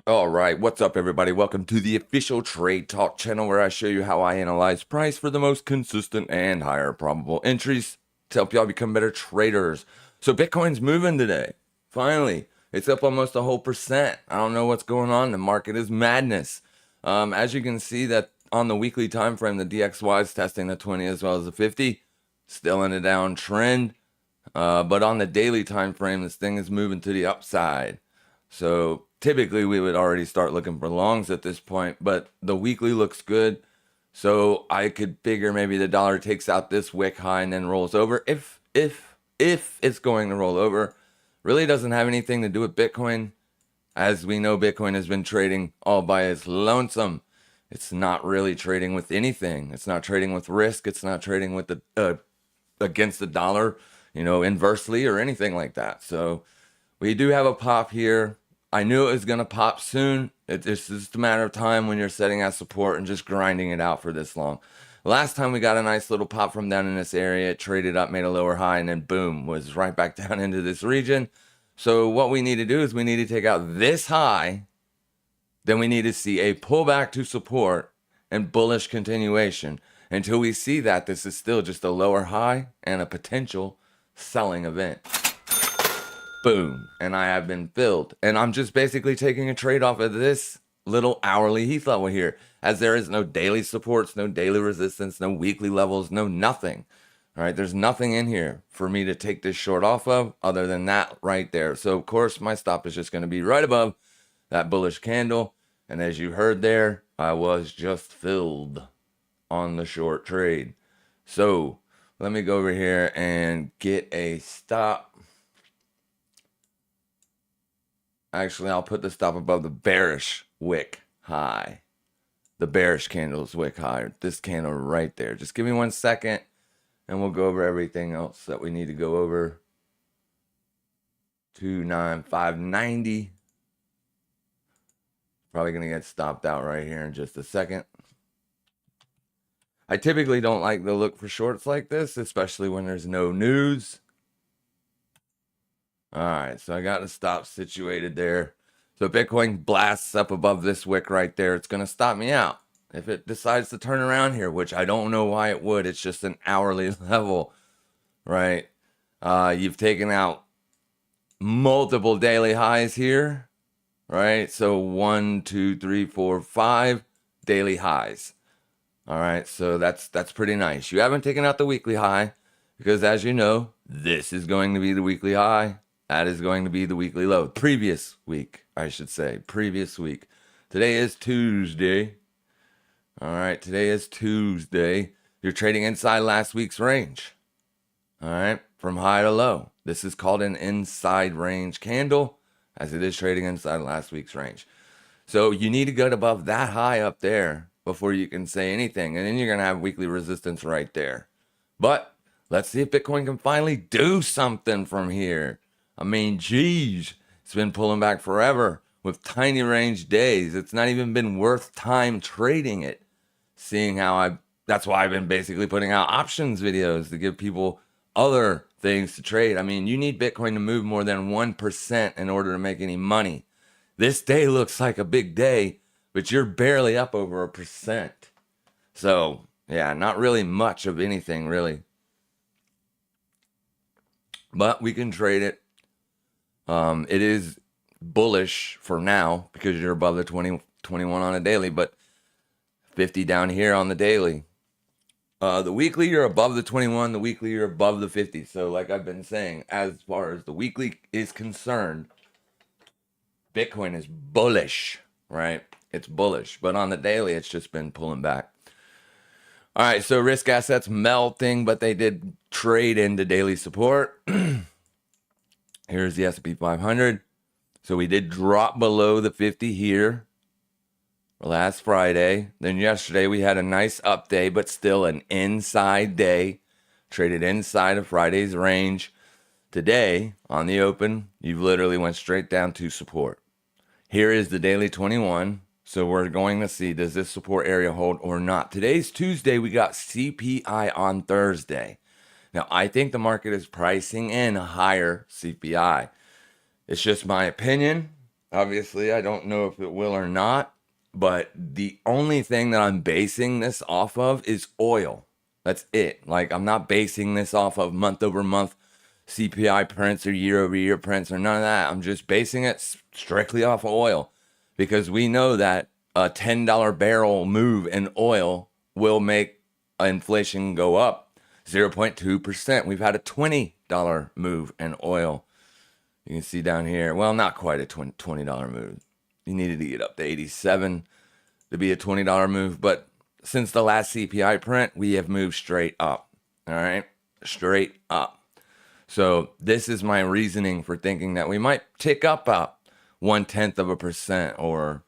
All right, what's up, everybody? Welcome to the official Trade Talk channel where I show you how I analyze price for the most consistent and higher probable entries to help y'all become better traders. So Bitcoin's moving today. Finally, it's up almost a whole percent. I don't know what's going on. The market is madness. As you can see that on the weekly time frame, the DXY is testing the 20 as well as the 50, still in a downtrend. But on the daily time frame, this thing is moving to the upside. So typically we would already start looking for longs at this point, but the weekly looks good. So I could figure maybe the dollar takes out this wick high and then rolls over. If it's going to roll over, really doesn't have anything to do with Bitcoin. As we know, Bitcoin has been trading all by its lonesome. It's not really trading with anything. It's not trading with risk. It's not trading with the against the dollar, inversely or anything like that. So we do have a pop here. I knew it was going to pop soon. It's just a matter of time when you're setting at support and just grinding it out for this long. Last time we got a nice little pop from down in this area. It traded up, made a lower high, and then boom, was right back down into this region. So what we need to do is we need to take out this high. Then we need to see a pullback to support and bullish continuation. Until we see that, this is still just a lower high and a potential selling event. Boom. And I have been filled. And I'm just basically taking a trade off of this little hourly Heath level here, as there is no daily supports, no daily resistance, no weekly levels, no nothing. All right, there's nothing in here for me to take this short off of other than that right there. So, of course, my stop is just going to be right above that bullish candle. And as you heard there, I was just filled on the short trade. So, let me go over here and get a stop. Actually, I'll put the stop above the bearish wick high. The bearish candle's wick high. This candle right there. Just give me 1 second and we'll go over everything else that we need to go over. 29590. Probably going to get stopped out right here in just a second. I typically don't like the look for shorts like this, especially when there's no news. All right, so I got the stop situated there. So Bitcoin blasts up above this wick right there. It's going to stop me out. If it decides to turn around here, which I don't know why it would. It's just an hourly level, right? You've taken out multiple daily highs here, right? So 1, 2, 3, 4, 5 daily highs. All right, so that's pretty nice. You haven't taken out the weekly high because, as you know, this is going to be the weekly high. That is going to be the weekly low. Previous week, I should say. Previous week. Today is Tuesday. All right, today is Tuesday. You're trading inside last week's range. All right, from high to low. This is called an inside range candle, as it is trading inside last week's range. So you need to get above that high up there before you can say anything. And then you're going to have weekly resistance right there. But let's see if Bitcoin can finally do something from here. I mean, geez, it's been pulling back forever with tiny range days. It's not even been worth time trading it. Seeing how that's why I've been basically putting out options videos to give people other things to trade. I mean, you need Bitcoin to move more than 1% in order to make any money. This day looks like a big day, but you're barely up over 1%. So, yeah, not really much of anything, really. But we can trade it. It is bullish for now because you're above the 21 on a daily, but 50 down here on the daily. The weekly, you're above the 21. The weekly, you're above the 50. So, like I've been saying, as far as the weekly is concerned, Bitcoin is bullish, right? It's bullish. But on the daily, it's just been pulling back. All right, so risk assets melting, but they did trade into daily support. Here's the S&P 500. So we did drop below the 50 here last Friday. Then yesterday we had a nice up day, but still an inside day. Traded inside of Friday's range. Today, on the open, you literally went straight down to support. Here is the daily 21. So we're going to see, does this support area hold or not? Today's Tuesday. We got CPI on Thursday. Now, I think the market is pricing in a higher CPI. It's just my opinion. Obviously, I don't know if it will or not, but the only thing that I'm basing this off of is oil. That's it. Like, I'm not basing this off of month over month CPI prints or year over year prints or none of that. I'm just basing it strictly off of oil because we know that a $10 barrel move in oil will make inflation go up 0.2%. We've had a $20 move in oil. You can see down here, well, not quite a $20 move. You needed to get up to 87 to be a $20 move. But since the last CPI print, we have moved straight up. All right, straight up. So this is my reasoning for thinking that we might tick up 0.1% or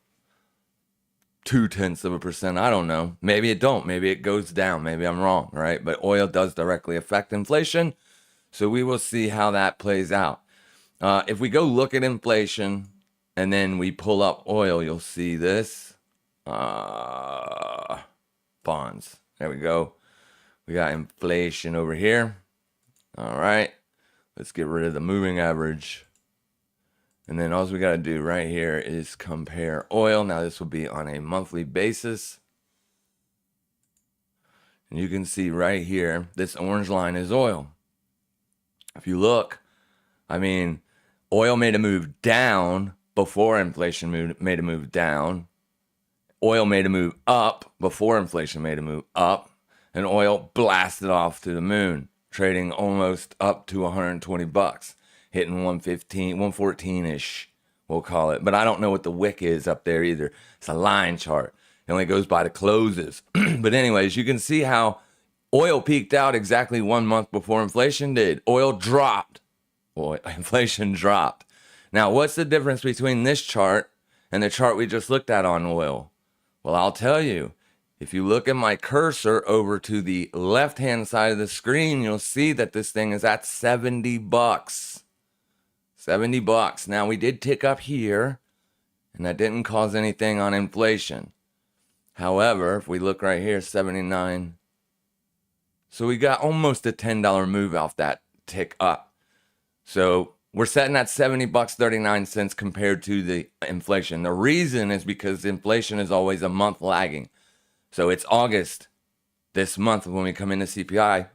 0.2%. I don't know. Maybe it don't. Maybe it goes down. Maybe I'm wrong, right? But oil does directly affect inflation. So we will see how that plays out. If we go look at inflation and then we pull up oil, you'll see this. Bonds. There we go. We got inflation over here. All right. Let's get rid of the moving average. And then all we got to do right here is compare oil. Now this will be on a monthly basis. And you can see right here, this orange line is oil. If you look, I mean, oil made a move down before inflation made a move down. Oil made a move up before inflation made a move up. And oil blasted off to the moon, trading almost up to 120 bucks, hitting 115, 114-ish, we'll call it. But I don't know what the wick is up there either. It's a line chart. It only goes by the closes. But anyways, you can see how oil peaked out exactly 1 month before inflation did. Oil dropped. Well, inflation dropped. Now, what's the difference between this chart and the chart we just looked at on oil? Well, I'll tell you. If you look at my cursor over to the left-hand side of the screen, you'll see that this thing is at 70 bucks. 70 bucks. Now, we did tick up here, and that didn't cause anything on inflation. However, if we look right here, 79. So we got almost a $10 move off that tick up. So we're setting at 70 bucks 39 cents compared to the inflation. The reason is because inflation is always a month lagging. So it's August this month when we come into CPI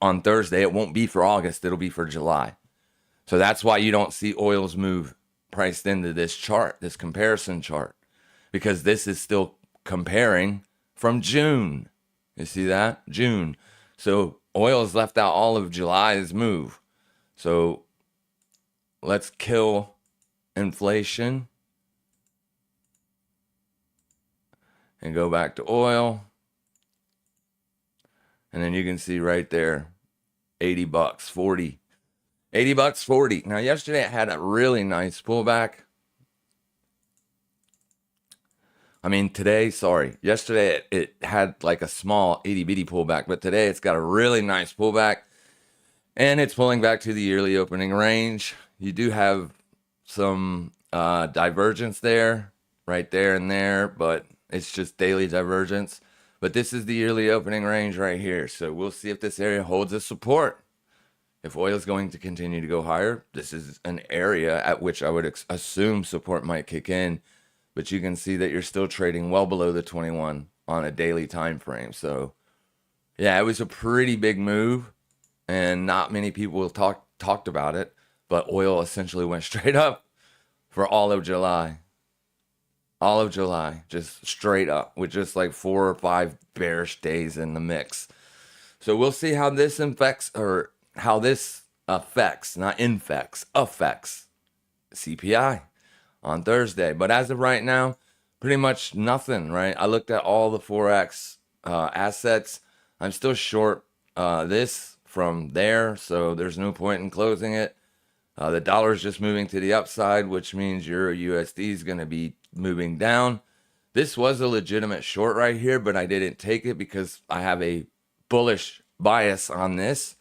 on Thursday. It won't be for August. It'll be for July. So that's why you don't see oil's move priced into this chart, this comparison chart, because this is still comparing from June. You see that? June. So oil has left out all of July's move. So let's kill inflation and go back to oil. And then you can see right there, 80 bucks, 40. 80 bucks, 40. Now, yesterday it had a really nice pullback. I mean, yesterday it had like a small itty bitty pullback, but today it's got a really nice pullback and it's pulling back to the yearly opening range. You do have some divergence there, right there and there, but it's just daily divergence. But this is the yearly opening range right here. So we'll see if this area holds a support. If oil is going to continue to go higher, this is an area at which I would assume support might kick in. But you can see that you're still trading well below the 21 on a daily time frame. So yeah, it was a pretty big move and not many people talked about it. But oil essentially went straight up for all of July. All of July, just straight up with just like 4 or 5 bearish days in the mix. So we'll see how this affects CPI on Thursday. But as of right now, pretty much nothing, right? I looked at all the Forex assets. I'm still short this from there, so there's no point in closing it. The dollar is just moving to the upside, which means your USD is going to be moving down. This was a legitimate short right here, but I didn't take it because I have a bullish bias on this,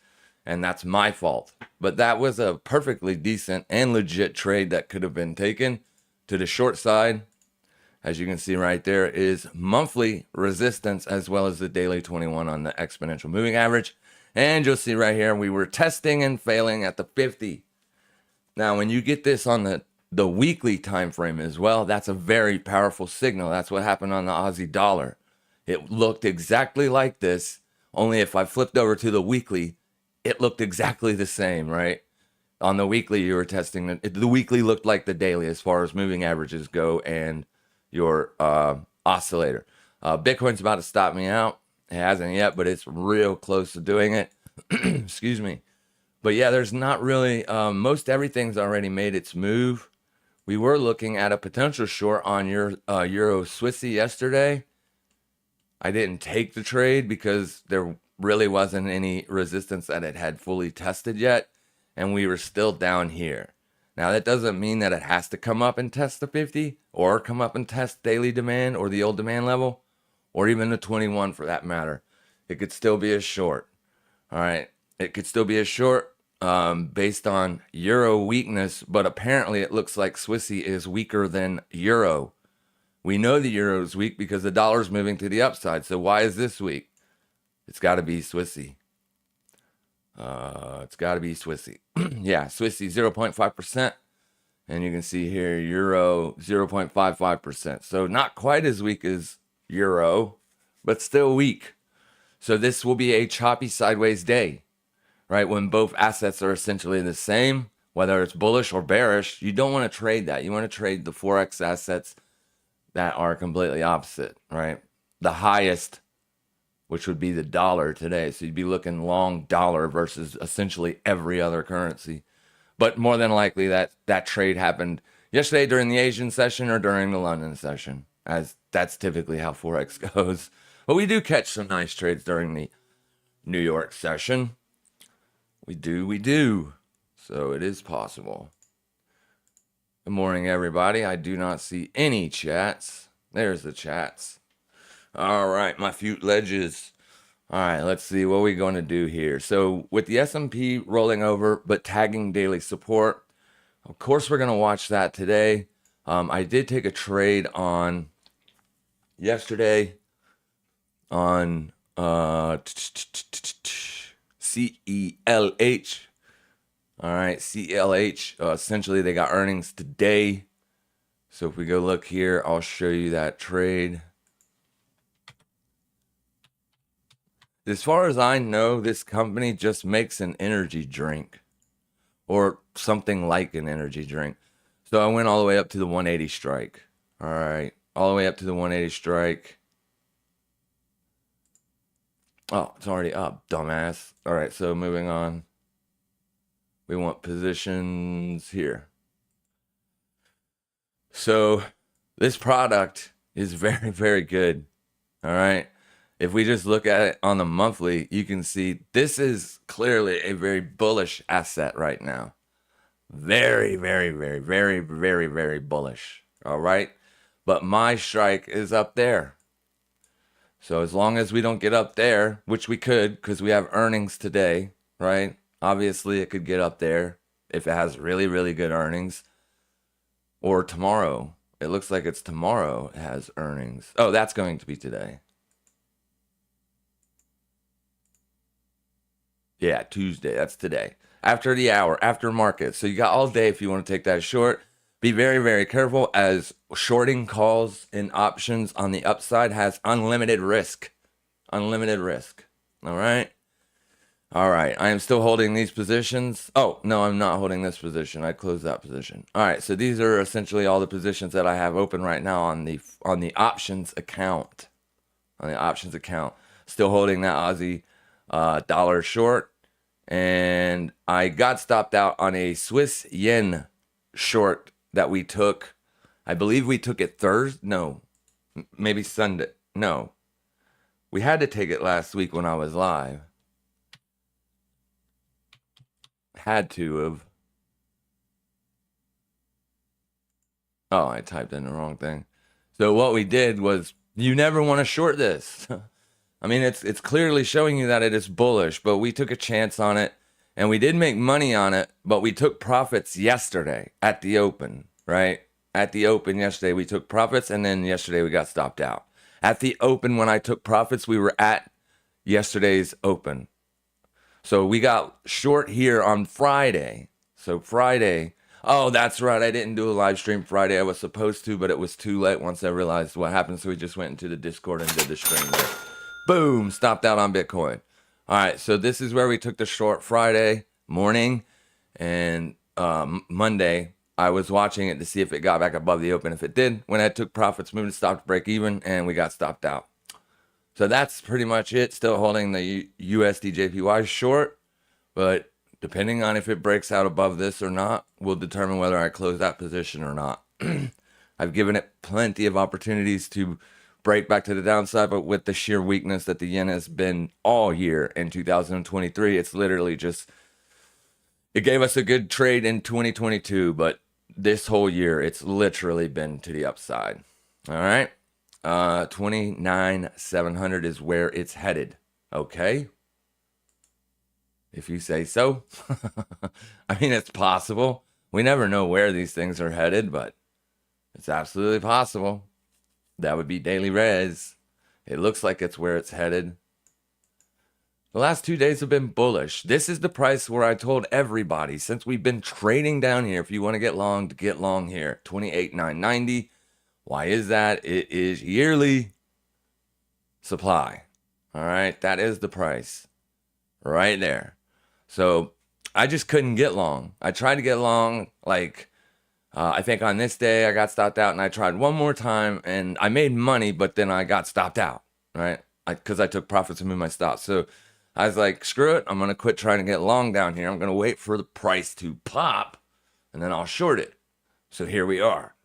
and that's my fault. But that was a perfectly decent and legit trade that could have been taken to the short side. As you can see right there is monthly resistance as well as the daily 21 on the exponential moving average. And you'll see right here, we were testing and failing at the 50. Now, when you get this on the weekly time frame as well, that's a very powerful signal. That's what happened on the Aussie dollar. It looked exactly like this, only if I flipped over to the weekly, it looked exactly the same, right? On the weekly, you were testing the weekly looked like the daily as far as moving averages go and your oscillator. Bitcoin's about to stop me out. It hasn't yet, but it's real close to doing it. Excuse me. But yeah, there's not really, most everything's already made its move. We were looking at a potential short on your Euro Swissy yesterday. I didn't take the trade because there really wasn't any resistance that it had fully tested yet. And we were still down here. Now, that doesn't mean that it has to come up and test the 50 or come up and test daily demand or the old demand level or even the 21 for that matter. It could still be a short. All right. It could still be a short based on Euro weakness, but apparently it looks like Swissy is weaker than Euro. We know the Euro is weak because the dollar's moving to the upside. So why is this weak? It's got to be Swissy. It's got to be Swissy. Yeah, Swissy 0.5%. And you can see here Euro 0.55%. So not quite as weak as Euro, but still weak. So this will be a choppy sideways day, right? When both assets are essentially the same, whether it's bullish or bearish, you don't want to trade that. You want to trade the Forex assets that are completely opposite, right? The highest, which would be the dollar today. So you'd be looking long dollar versus essentially every other currency. But more than likely that trade happened yesterday during the Asian session or during the London session, as that's typically how Forex goes. But we do catch some nice trades during the New York session. We do. So it is possible. Good morning, everybody. I do not see any chats. There's the chats. All right, my few ledges. All right, let's see what we're going to do here. So with the S&P rolling over, but tagging daily support, of course, we're going to watch that today. I did take a trade on yesterday on CELH. All right, CELH. Essentially, they got earnings today. So if we go look here, I'll show you that trade. As far as I know, this company just makes an energy drink or something like an energy drink. So I went all the way up to the 180 strike. All right, all the way up to the 180 strike. Oh, it's already up, dumbass. All right, so moving on. We want positions here. So this product is very, very good. All right. If we just look at it on the monthly, you can see this is clearly a very bullish asset right now. Very, very, very, very, very, very bullish. All right. But my strike is up there. So as long as we don't get up there, which we could because we have earnings today, right? Obviously, it could get up there if it has really, really good earnings. Or tomorrow. It looks like it's tomorrow it has earnings. Oh, that's going to be today. Yeah, Tuesday. That's today. After the hour, after market. So you got all day if you want to take that short. Be very, very careful as shorting calls and options on the upside has unlimited risk. Unlimited risk. All right. All right. I am still holding these positions. Oh, no, I'm not holding this position. I closed that position. All right. So these are essentially all the positions that I have open right now on the options account. On the options account. Still holding that Aussie dollar short. And I got stopped out on a Swiss yen short that we took. I believe we took it Thursday. No, maybe Sunday. No, we had to take it last week when I was live. Had to have. Oh, I typed in the wrong thing. So what we did was, you never want to short this. I mean, it's clearly showing you that it is bullish, but we took a chance on it, and we did make money on it, but we took profits yesterday at the open, right? At the open yesterday, we took profits, and then yesterday we got stopped out. At the open, when I took profits, we were at yesterday's open. So we got short here on Friday. So Friday, Oh, that's right. I didn't do a live stream Friday. I was supposed to, but it was too late once I realized what happened. So we just went into the Discord and did the stream there. Boom, stopped out on Bitcoin. All right, so this is where we took the short Friday morning, and Monday I was watching it to see if it got back above the open. If it did, when I took profits, moved, stopped, break even, and we got stopped out. So that's pretty much it. Still holding the USD JPY short, but depending on if it breaks out above this or not, will determine whether I close that position or not. I've given it plenty of opportunities to break back to the downside, but with the sheer weakness that the yen has been all year in 2023, it's literally just, it gave us a good trade in 2022, but this whole year, it's literally been to the upside. All right. 29,700 is where it's headed. Okay. If you say so. I mean, it's possible. We never know where these things are headed, but it's absolutely possible. That would be daily res. It looks like it's where it's headed. The last 2 days have been bullish. This is the price where I told everybody, since we've been trading down here, if you want to get long here. 28,990. Why is that? It is yearly supply. All right, that is the price right there. So I just couldn't get long. I tried to get long, like I think on this day I got stopped out, and I tried one more time and I made money, but then I got stopped out, right? Because I took profits and moved my stops. So I was like, screw it. I'm going to quit trying to get long down here. I'm going to wait for the price to pop and then I'll short it. So here we are.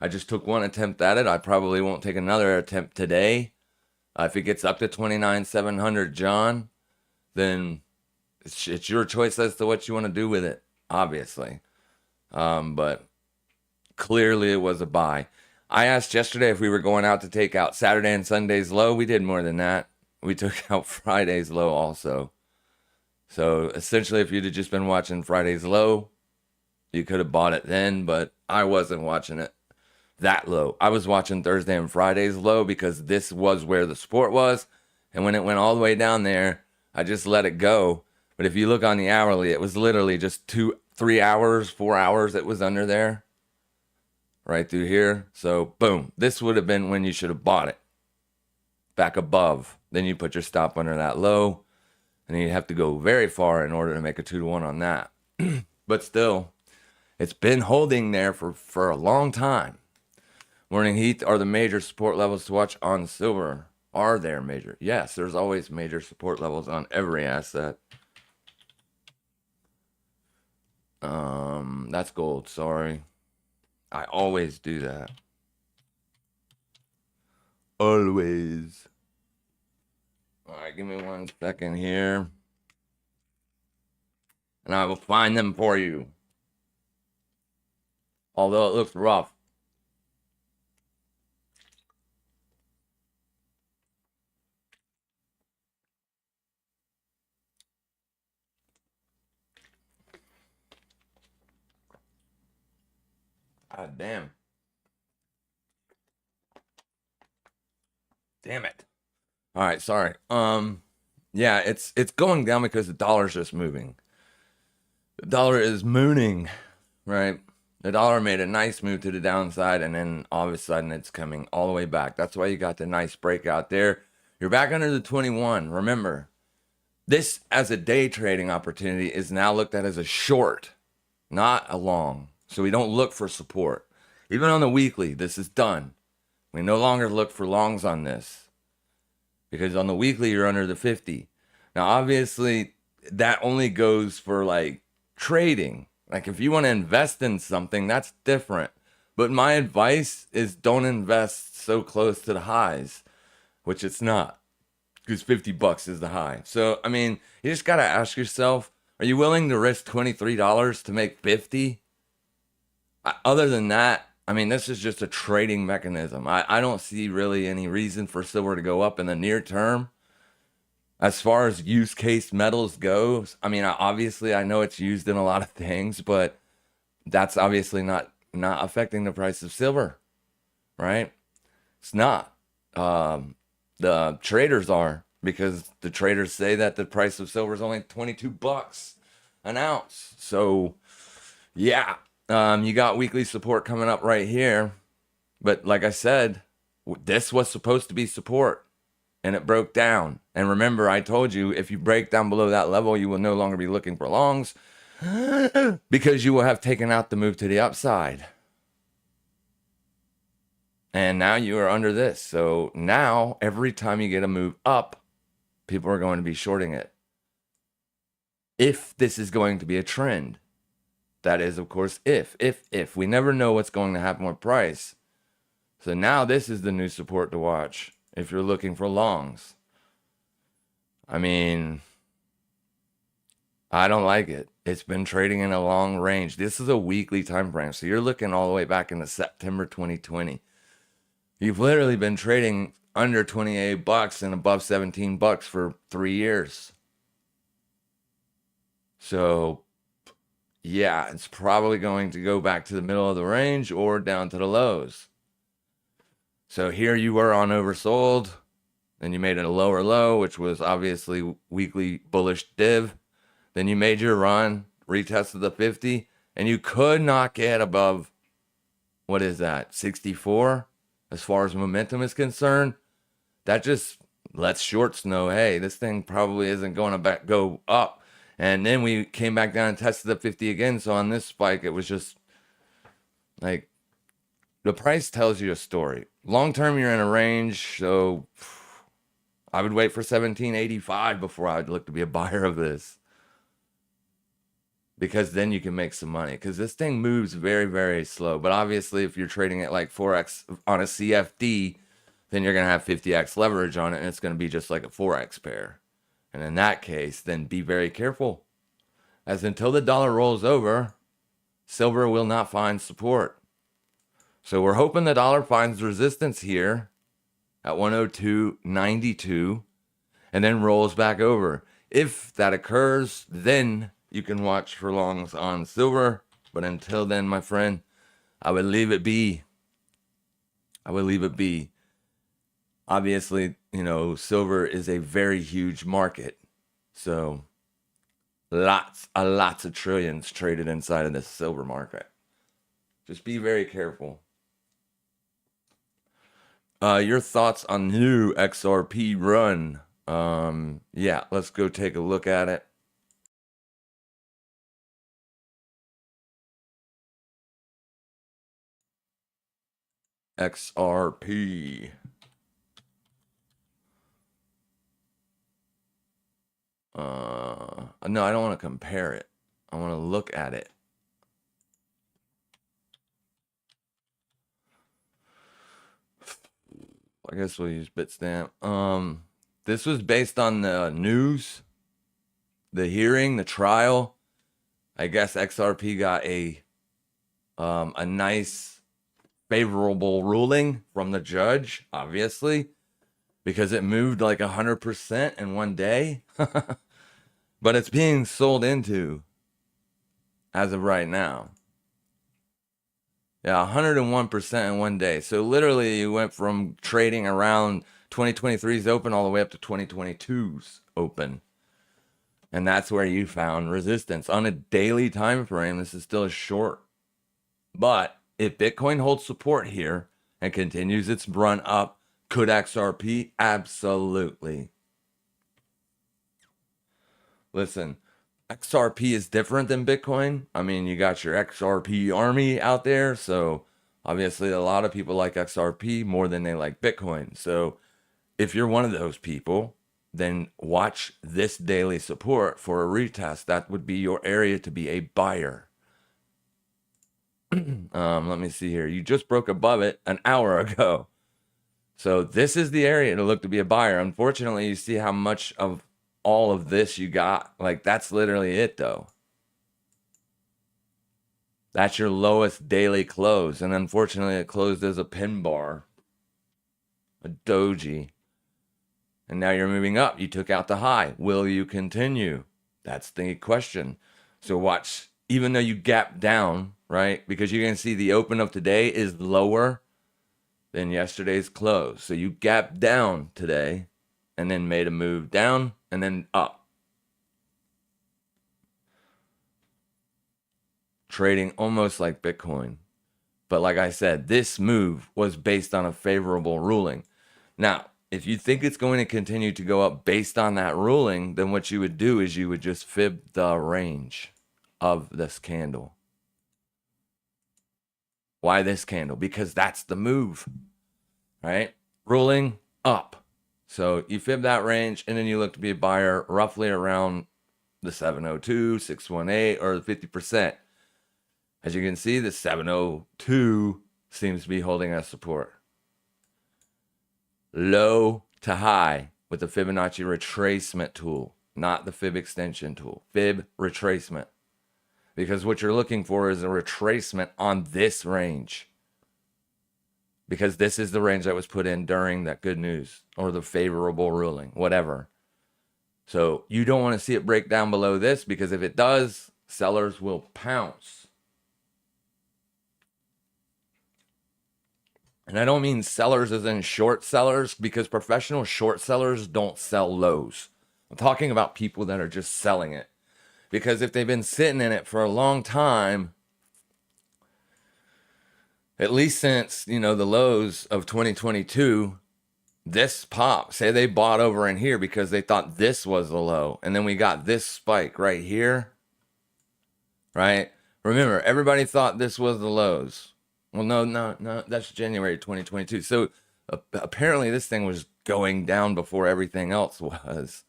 I just took one attempt at it. I probably won't take another attempt today. If it gets up to 29,700, John, then it's your choice as to what you want to do with it, obviously. But clearly it was a buy. I asked yesterday if we were going out to take out Saturday and Sunday's low. We did more than that. We took out Friday's low also. So essentially, if you'd have just been watching Friday's low, you could have bought it then, but I wasn't watching it that low. I was watching Thursday and Friday's low because this was where the support was. And when it went all the way down there, I just let it go. But if you look on the hourly, it was literally just 3 hours, 4 hours it was under there. Right through here. So boom, this would have been when you should have bought it. Back above. Then you put your stop under that low. And you have to go very far in order to make a 2-to-1 on that. But still, it's been holding there for a long time. Morning heat are the major support levels to watch on silver. Are there major? Yes, there's always major support levels on every asset. That's gold, sorry. I always do that. Always. All right, give me 1 second here. And I will find them for you. Although it looks rough. God damn. Damn it. All right, sorry. Yeah, it's going down because the dollar's just moving. The dollar is mooning, right? The dollar made a nice move to the downside, and then all of a sudden it's coming all the way back. That's why you got the nice breakout there. You're back under the 21. Remember, this as a day trading opportunity is now looked at as a short, not a long. So we don't look for support. Even on the weekly, this is done. We no longer look for longs on this. Because on the weekly, you're under the 50. Now, obviously, that only goes for like trading. Like if you want to invest in something, that's different. But my advice is don't invest so close to the highs, which it's not. Because $50 is the high. So, I mean, you just got to ask yourself, are you willing to risk $23 to make 50? Other than that, I mean, this is just a trading mechanism. I don't see really any reason for silver to go up in the near term. As far as use case metals goes, I mean, obviously I know it's used in a lot of things, but that's obviously not affecting the price of silver, right? It's not. The traders are, because the traders say that the price of silver is only $22 an ounce. So, yeah. You got weekly support coming up right here. But like I said, this was supposed to be support and it broke down. And remember, I told you if you break down below that level, you will no longer be looking for longs because you will have taken out the move to the upside. And now you are under this. So now every time you get a move up, people are going to be shorting it. If this is going to be a trend, that is, of course, if. We never know what's going to happen with price. So now this is the new support to watch if you're looking for longs. I mean, I don't like it. It's been trading in a long range. This is a weekly time frame. So you're looking all the way back into September 2020. You've literally been trading under 28 bucks and above 17 bucks for 3 years. So yeah, it's probably going to go back to the middle of the range or down to the lows. So here you were on oversold, then you made a lower low, which was obviously weekly bullish div. Then you made your run, retested the 50, and you could not get above, what is that, 64? As far as momentum is concerned, that just lets shorts know, hey, this thing probably isn't going to go up. And then we came back down and tested the 50 again. So on this spike, it was just like the price tells you a story. Long term, you're in a range. So I would wait for 1785 before I would look to be a buyer of this. Because then you can make some money. Because this thing moves very, very slow. But obviously, if you're trading it like Forex on a CFD, then you're going to have 50x leverage on it. And it's going to be just like a Forex pair. And in that case, then be very careful. As until the dollar rolls over, silver will not find support. So we're hoping the dollar finds resistance here at 102.92 and then rolls back over. If that occurs, then you can watch for longs on silver. But until then, my friend, I would leave it be. I would leave it be. Obviously, you know, silver is a very huge market. So lots of trillions traded inside of this silver market. Just be very careful. Your thoughts on new XRP run? Yeah, let's go take a look at it. XRP. No, I don't want to compare it. I want to look at it. I guess we'll use Bitstamp. This was based on the news, the hearing, the trial. I guess XRP got a nice favorable ruling from the judge, obviously, because it moved like 100% in one day. But it's being sold into as of right now. Yeah, 101% in one day. So literally you went from trading around 2023's open all the way up to 2022's open. And that's where you found resistance. On a daily time frame, this is still a short. But if Bitcoin holds support here and continues its run up, could XRP? Absolutely. Listen, XRP is different than Bitcoin. I mean, you got your XRP army out there. So obviously a lot of people like XRP more than they like Bitcoin. So if you're one of those people, then watch this daily support for a retest. That would be your area to be a buyer. Let me see here. You just broke above it an hour ago. So this is the area to look to be a buyer. Unfortunately, you see how much of all of this you got. Like, that's literally it, though. That's your lowest daily close. And unfortunately, it closed as a pin bar, a doji. And now you're moving up. You took out the high. Will you continue? That's the question. So watch, even though you gap down, right? Because you can see the open of today is lower than yesterday's close. So you gapped down today and then made a move down and then up. trading almost like Bitcoin. But like I said, this move was based on a favorable ruling. Now, if you think it's going to continue to go up based on that ruling, then what you would do is you would just fib the range of this candle. Why this candle? Because that's the move, right? Ruling up. So you fib that range, and then you look to be a buyer roughly around the 702, 618, or the 50%. As you can see, the 702 seems to be holding as support. Low to high with the Fibonacci retracement tool, not the fib extension tool. Fib retracement. Because what you're looking for is a retracement on this range. Because this is the range that was put in during that good news or the favorable ruling, whatever. So you don't want to see it break down below this, because if it does, sellers will pounce. And I don't mean sellers as in short sellers, because professional short sellers don't sell lows. I'm talking about people that are just selling it. Because if they've been sitting in it for a long time, at least since, the lows of 2022, this pop, say they bought over in here because they thought this was the low. And then we got this spike right here, right? Remember, everybody thought this was the lows. Well, no, that's January 2022. So apparently this thing was going down before everything else was.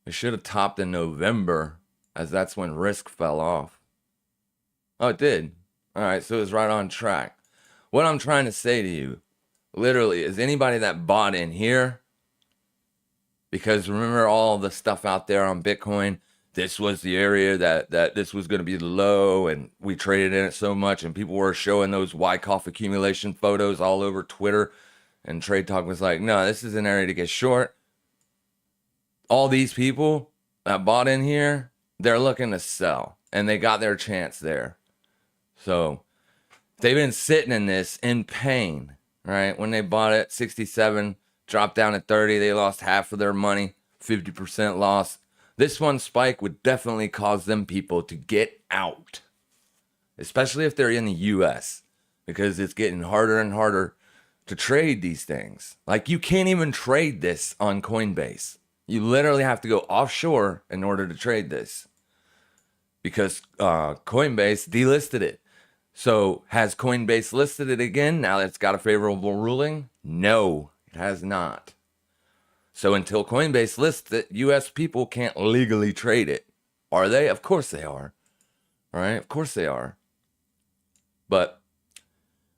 It should have topped in November, as that's when risk fell off. Oh, it did. All right, so it was right on track. What I'm trying to say to you, literally, is anybody that bought in here, because remember all the stuff out there on Bitcoin, this was the area that this was going to be the low, and we traded in it so much, and people were showing those Wyckoff accumulation photos all over Twitter, and Trade Talk was like, no, this is an area to get short. All these people that bought in here, they're looking to sell, and they got their chance there. So they've been sitting in this in pain, right? When they bought it, 67, dropped down to 30, they lost half of their money, 50% loss. This one spike would definitely cause them people to get out, especially if they're in the US, because it's getting harder and harder to trade these things. Like, you can't even trade this on Coinbase. You literally have to go offshore in order to trade this, because Coinbase delisted it. So has Coinbase listed it again now that it's got a favorable ruling? No, it has not. So until Coinbase lists it, US people can't legally trade it. Are they? Of course they are. All right? Of course they are. But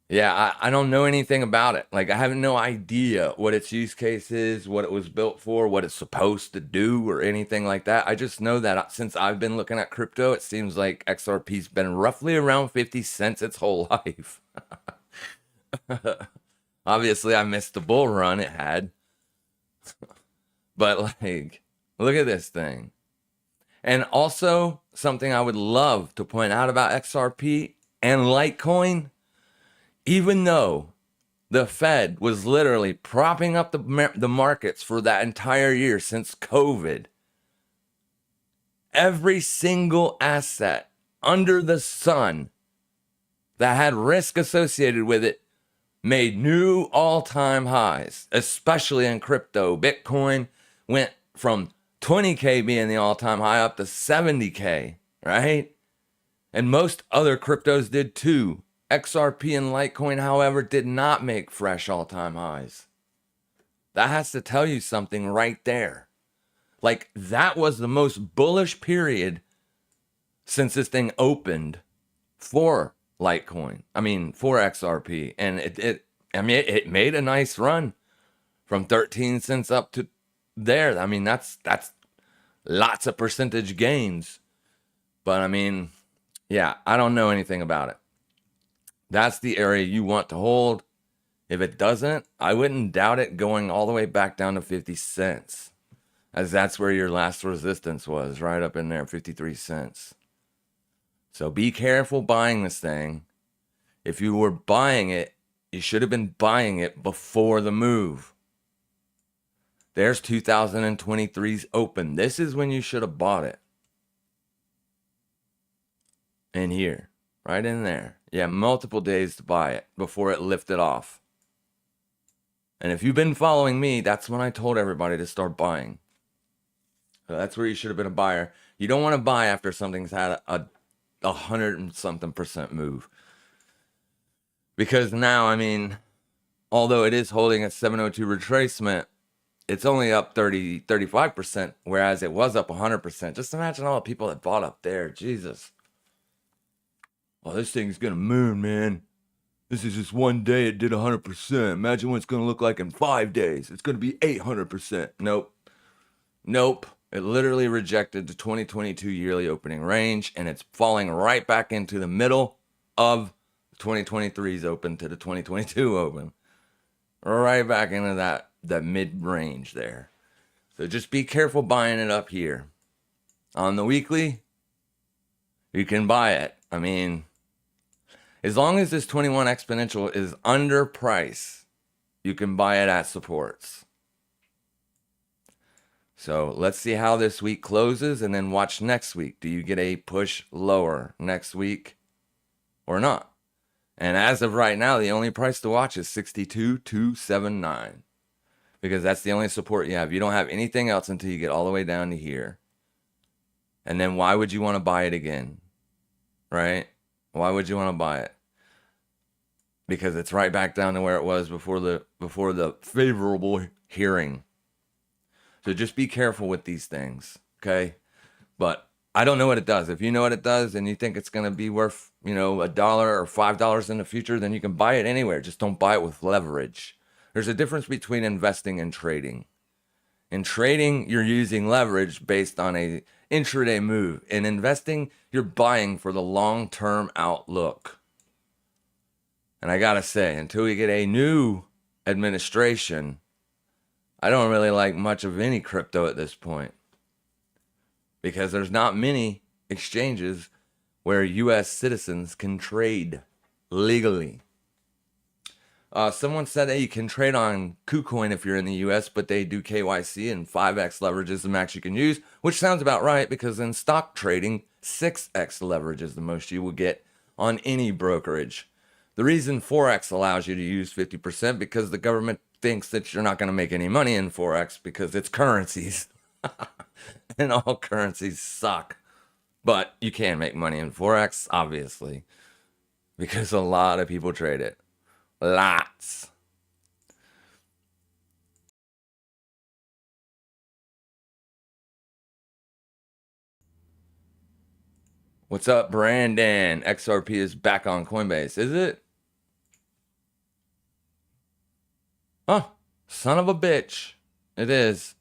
yeah, I don't know anything about it. Like, I have no idea what its use case is, what it was built for, what it's supposed to do, or anything like that. I just know that since I've been looking at crypto, it seems like XRP's been roughly around 50 cents its whole life. Obviously, I missed the bull run it had. But, like, look at this thing. And also, something I would love to point out about XRP and Litecoin, even though the Fed was literally propping up the markets for that entire year since COVID, every single asset under the sun that had risk associated with it made new all-time highs, especially in crypto. Bitcoin went from 20K being the all-time high up to 70K, right? And most other cryptos did too. XRP and Litecoin, however, did not make fresh all-time highs. That has to tell you something right there. Like, that was the most bullish period since this thing opened for Litecoin. I mean, for XRP. And it made a nice run from 13 cents up to there. I mean, that's lots of percentage gains. But I mean, yeah, I don't know anything about it. That's the area you want to hold. If it doesn't, I wouldn't doubt it going all the way back down to 50 cents, as that's where your last resistance was, right up in there, 53 cents. So be careful buying this thing. If you were buying it, you should have been buying it before the move. There's 2023's open. This is when you should have bought it. in here, right in there. Yeah, multiple days to buy it before it lifted off. And if you've been following me, that's when I told everybody to start buying. So that's where you should have been a buyer. You don't want to buy after something's had a 100 and something % move. Because now, I mean, although it is holding a 702 retracement, it's only up 35%, whereas it was up 100%. Just imagine all the people that bought up there. Jesus. Well, this thing's going to moon, man. This is just one day it did 100%. Imagine what it's going to look like in 5 days. It's going to be 800%. Nope. Nope. It literally rejected the 2022 yearly opening range, and it's falling right back into the middle of 2023's open to the 2022 open. Right back into that mid-range there. So just be careful buying it up here. On the weekly, you can buy it. I mean, as long as this 21 exponential is under price, you can buy it at supports. So let's see how this week closes and then watch next week. Do you get a push lower next week or not? And as of right now, the only price to watch is 62,279 because that's the only support you have. You don't have anything else until you get all the way down to here. And then why would you want to buy it again? Right? Why would you want to buy it? Because it's right back down to where it was before the favorable hearing. So just be careful with these things, okay? But I don't know what it does. If you know what it does and you think it's going to be worth, $1 or $5 in the future, then you can buy it anywhere. Just don't buy it with leverage. There's a difference between investing and trading. In trading, you're using leverage based on a intraday move. In investing, you're buying for the long-term outlook. And I gotta say, until we get a new administration, I don't really like much of any crypto at this point because there's not many exchanges where U.S. citizens can trade legally. Someone said that you can trade on KuCoin if you're in the U.S., but they do KYC and 5x leverage is the max you can use, which sounds about right because in stock trading, 6x leverage is the most you will get on any brokerage. The reason Forex allows you to use 50% because the government thinks that you're not going to make any money in Forex because it's currencies. And all currencies suck. But you can make money in Forex, obviously, because a lot of people trade it. Lots. What's up, Brandon? XRP is back on Coinbase, is it? Oh, son of a bitch. It is.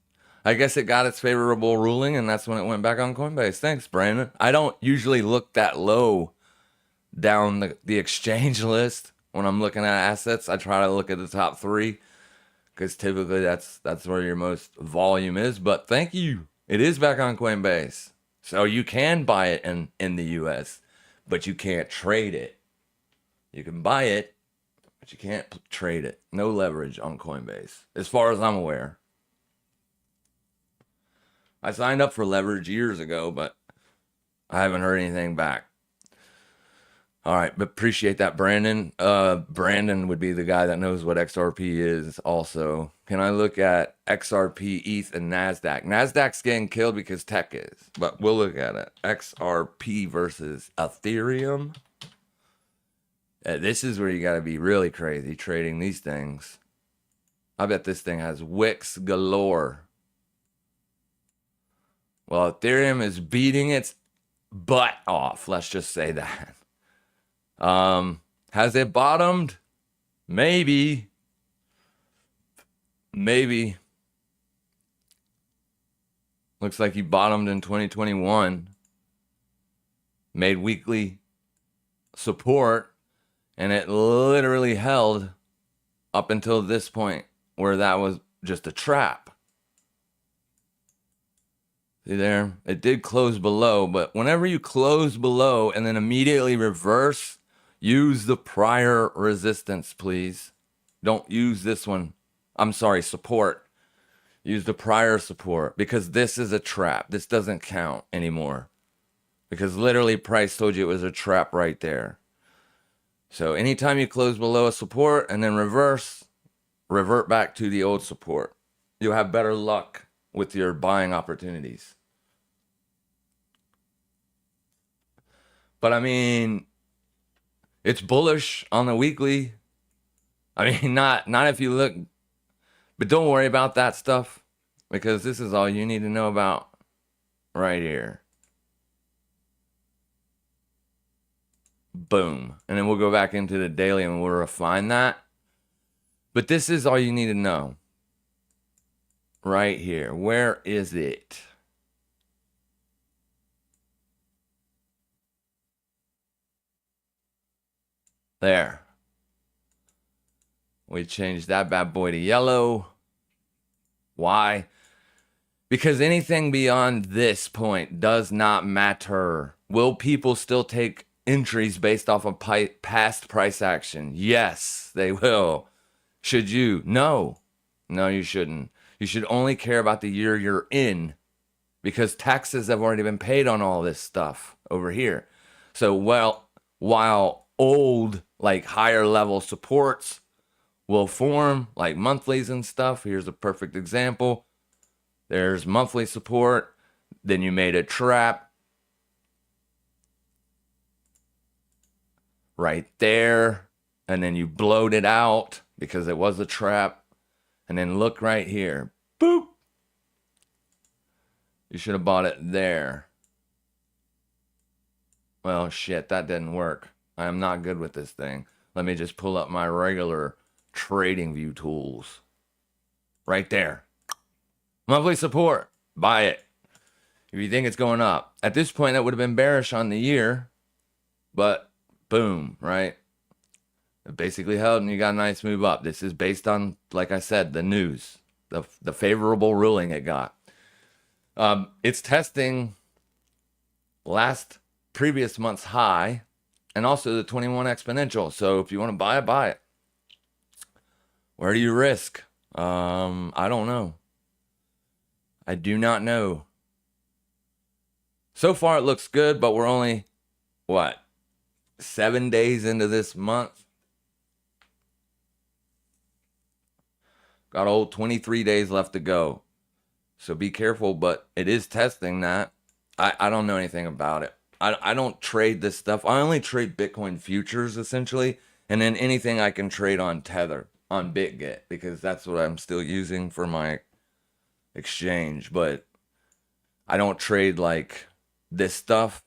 I guess it got its favorable ruling, and that's when it went back on Coinbase. Thanks, Brandon. I don't usually look that low down the exchange list when I'm looking at assets. I try to look at the top 3 because typically that's where your most volume is. But thank you. It is back on Coinbase. So you can buy it in the US, but you can't trade it. You can buy it, but you can't trade it. No leverage on Coinbase, as far as I'm aware. I signed up for leverage years ago, but I haven't heard anything back. All right, but appreciate that, Brandon. Brandon would be the guy that knows what XRP is also. Can I look at XRP, ETH, and NASDAQ? NASDAQ's getting killed because tech is, but we'll look at it. XRP versus Ethereum. This is where you got to be really crazy trading these things. I bet this thing has wicks galore. Well, Ethereum is beating its butt off. Let's just say that. Has it bottomed? Maybe. Maybe. Looks like he bottomed in 2021. Made weekly support. And it literally held up until this point where that was just a trap. See there? It did close below, but whenever you close below and then immediately reverse, use the prior resistance, please. Don't use this one. I'm sorry, support. Use the prior support because this is a trap. This doesn't count anymore because literally price told you it was a trap right there. So anytime you close below a support and then revert back to the old support, you'll have better luck with your buying opportunities. But I mean, it's bullish on the weekly. I mean, not if you look, but don't worry about that stuff, because this is all you need to know about right here. Boom. And then we'll go back into the daily and we'll refine that. But this is all you need to know right here. Where is it? There. We changed that bad boy to yellow. Why? Because anything beyond this point does not matter. Will people still take entries based off of past price action? Yes, they will. Should you? No. No, you shouldn't. You should only care about the year you're in, because taxes have already been paid on all this stuff over here. So, while old, like higher level supports will form, like monthlies and stuff, here's a perfect example. There's monthly support, then you made a trap right there, and then you blowed it out because it was a trap. And then look right here. Boop. You should have bought it there. Well, shit, that didn't work. I am not good with this thing. Let me just pull up my regular trading view tools. Right there. Monthly support. Buy it. If you think it's going up. At this point, that would have been bearish on the year. But, boom, right? It basically held and you got a nice move up. This is based on, like I said, the news, the favorable ruling it got. It's testing previous month's high and also the 21 exponential. So if you want to buy it, buy it. Where do you risk? I don't know. I do not know. So far it looks good, but we're only, 7 days into this month? Got old 23 days left to go. So be careful, but it is testing that. I don't know anything about it. I don't trade this stuff. I only trade Bitcoin futures, essentially, and then anything I can trade on Tether, on Bitget, because that's what I'm still using for my exchange. But I don't trade like this stuff,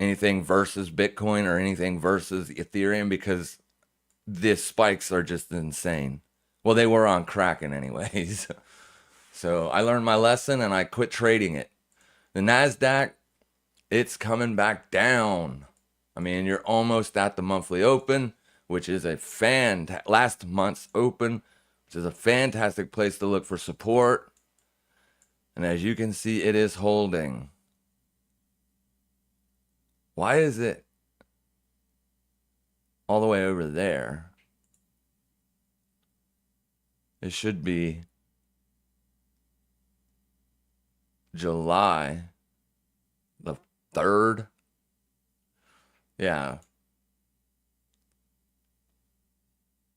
anything versus Bitcoin or anything versus Ethereum, because the spikes are just insane. Well, they were on Kraken anyways. So I learned my lesson and I quit trading it. The NASDAQ, it's coming back down. I mean, you're almost at the monthly open, which is a last month's open, which is a fantastic place to look for support. And as you can see, it is holding. Why is it all the way over there? It should be July the 3rd. Yeah.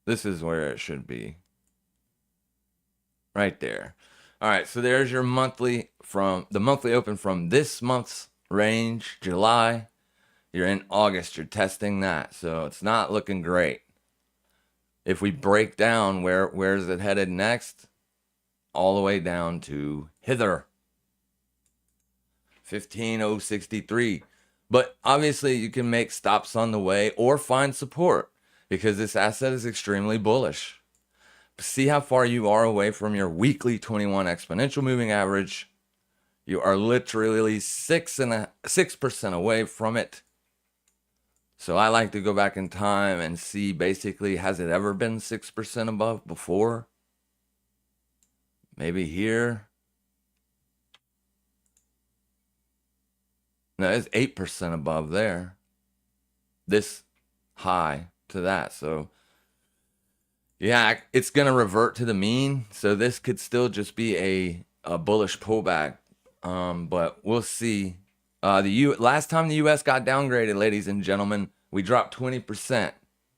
This is where it should be. Right there. All right, so there's your monthly open from this month's range, July. You're in August, you're testing that. So it's not looking great. If we break down, where is it headed next? All the way down to hither. 15,063. But obviously you can make stops on the way or find support, because this asset is extremely bullish. See how far you are away from your weekly 21 exponential moving average. You are literally 6% away from it. So I like to go back in time and see, basically, has it ever been 6% above before? Maybe here. No, it's 8% above there. This high to that. So yeah, it's going to revert to the mean. So this could still just be a bullish pullback. But we'll see Last time the U.S. got downgraded, ladies and gentlemen, we dropped 20%.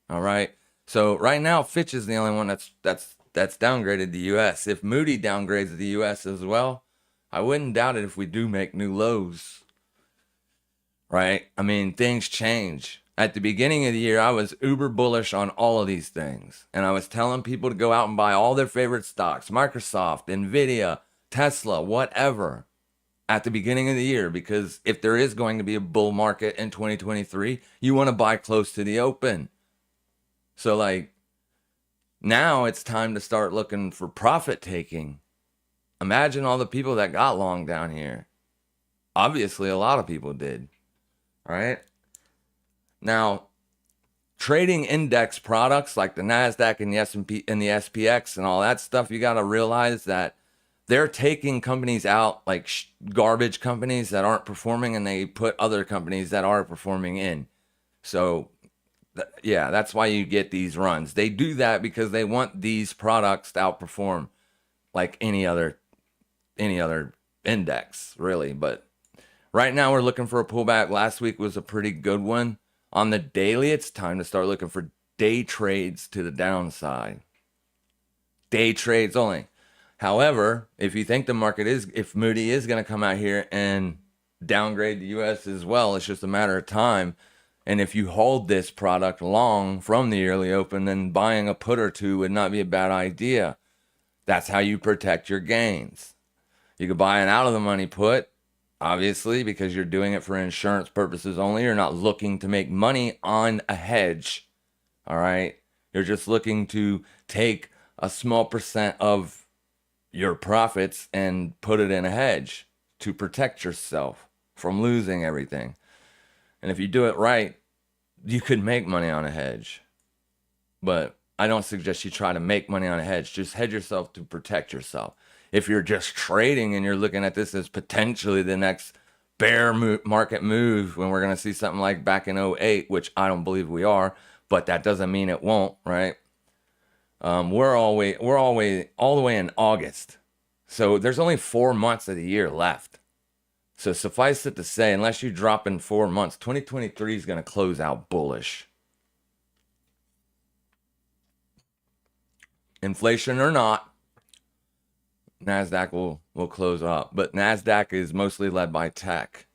All right. So right now, Fitch is the only one that's downgraded the U.S. If Moody downgrades the U.S. as well, I wouldn't doubt it if we do make new lows. Right? I mean, things change. At the beginning of the year, I was uber bullish on all of these things, and I was telling people to go out and buy all their favorite stocks: Microsoft, Nvidia, Tesla, whatever, at the beginning of the year, because if there is going to be a bull market in 2023, you want to buy close to the open. So like now it's time to start looking for profit taking. Imagine all the people that got long down here. Obviously a lot of people did. All right? Now, trading index products like the Nasdaq and the S&P and the SPX and all that stuff, you got to realize that they're taking companies out, like garbage companies that aren't performing, and they put other companies that are performing in. So, yeah, that's why you get these runs. They do that because they want these products to outperform like any other index, really. But right now we're looking for a pullback. Last week was a pretty good one. On the daily, it's time to start looking for day trades to the downside. Day trades only. However, if you think the market if Moody is going to come out here and downgrade the U.S. as well, it's just a matter of time. And if you hold this product long from the yearly open, then buying a put or two would not be a bad idea. That's how you protect your gains. You could buy an out of the money put, obviously, because you're doing it for insurance purposes only. You're not looking to make money on a hedge. All right. You're just looking to take a small percent of your profits and put it in a hedge to protect yourself from losing everything. And if you do it right, you could make money on a hedge. But I don't suggest you try to make money on a hedge. Just hedge yourself to protect yourself. If you're just trading and you're looking at this as potentially the next bear market move, when we're going to see something like back in 08, which I don't believe we are, but that doesn't mean it won't, right? We're all the way in August. So there's only 4 months of the year left. So suffice it to say, unless you drop in 4 months, 2023 is going to close out bullish. Inflation or not, NASDAQ will close up. But NASDAQ is mostly led by tech.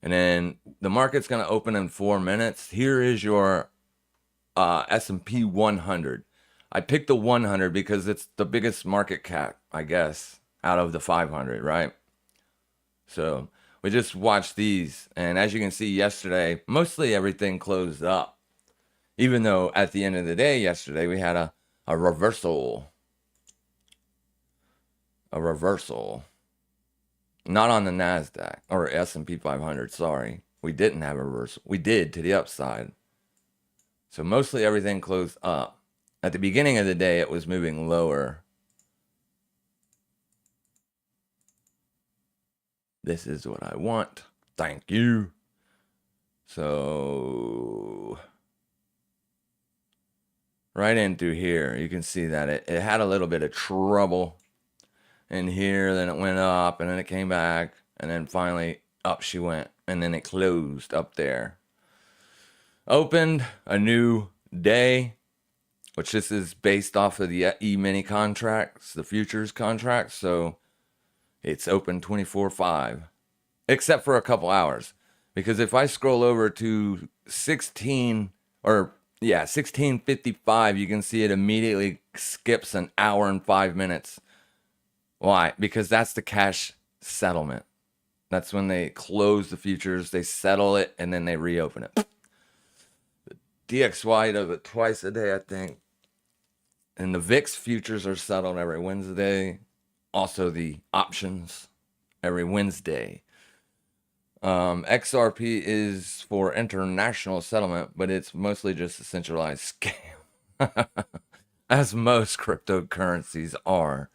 And then the market's going to open in 4 minutes. Here is your S&P 100. I picked the 100 because it's the biggest market cap, I guess, out of the 500, right? So we just watched these. And as you can see yesterday, mostly everything closed up. Even though at the end of the day yesterday, we had a reversal. A reversal. Not on the NASDAQ or S&P 500, sorry. We didn't have a reversal. We did to the upside. So mostly everything closed up. At the beginning of the day, it was moving lower. This is what I want. Thank you. So right in through here, you can see that it had a little bit of trouble in here. Then it went up, and then it came back, and then finally up she went, and then it closed up there. Opened a new day, which this is based off of the E-mini contracts, the futures contracts. So it's open 24/5, except for a couple hours. Because if I scroll over to 1655, you can see it immediately skips an hour and 5 minutes. Why? Because that's the cash settlement. That's when they close the futures, they settle it, and then they reopen it. DXY does it twice a day, I think. And the VIX futures are settled every Wednesday. Also the options every Wednesday. XRP is for international settlement, but it's mostly just a centralized scam. As most cryptocurrencies are.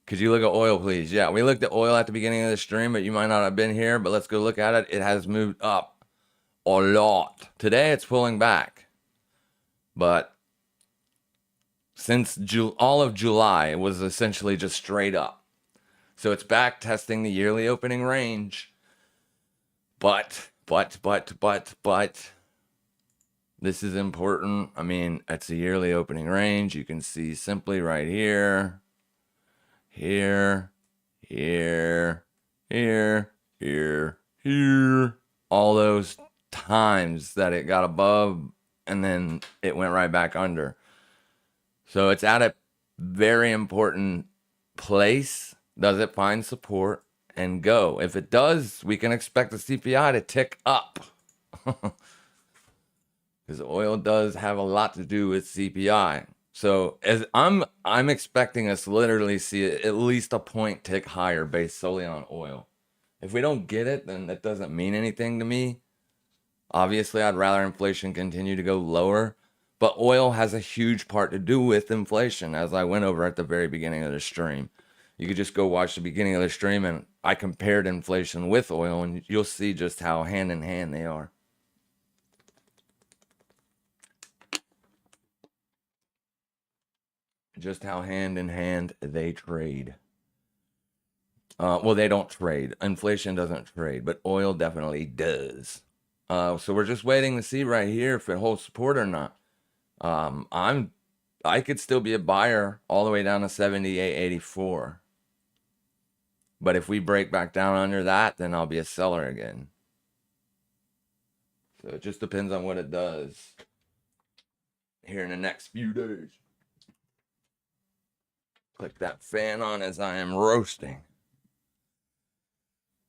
Could you look at oil, please? Yeah, we looked at oil at the beginning of the stream, but you might not have been here. But let's go look at it. It has moved up a lot. Today, it's pulling back. But since all of July, it was essentially just straight up. So it's back testing the yearly opening range. But, this is important. I mean, it's a yearly opening range. You can see simply right here, here, here, here, here, here. All those times that it got above and then it went right back under. So it's at a very important place. Does it find support and go? If it does, we can expect the CPI to tick up. Because oil does have a lot to do with CPI. So as I'm expecting us to literally see at least a point tick higher based solely on oil. If we don't get it, then that doesn't mean anything to me. Obviously, I'd rather inflation continue to go lower, but oil has a huge part to do with inflation, as I went over at the very beginning of the stream. You could just go watch the beginning of the stream, and I compared inflation with oil, and you'll see just how hand in hand they are. Just how hand in hand they trade. Well, they don't trade. Inflation doesn't trade, but oil definitely does. So we're just waiting to see right here if it holds support or not. I could still be a buyer all the way down to 78.84. But if we break back down under that, then I'll be a seller again. So it just depends on what it does here in the next few days. Click that fan on as I am roasting.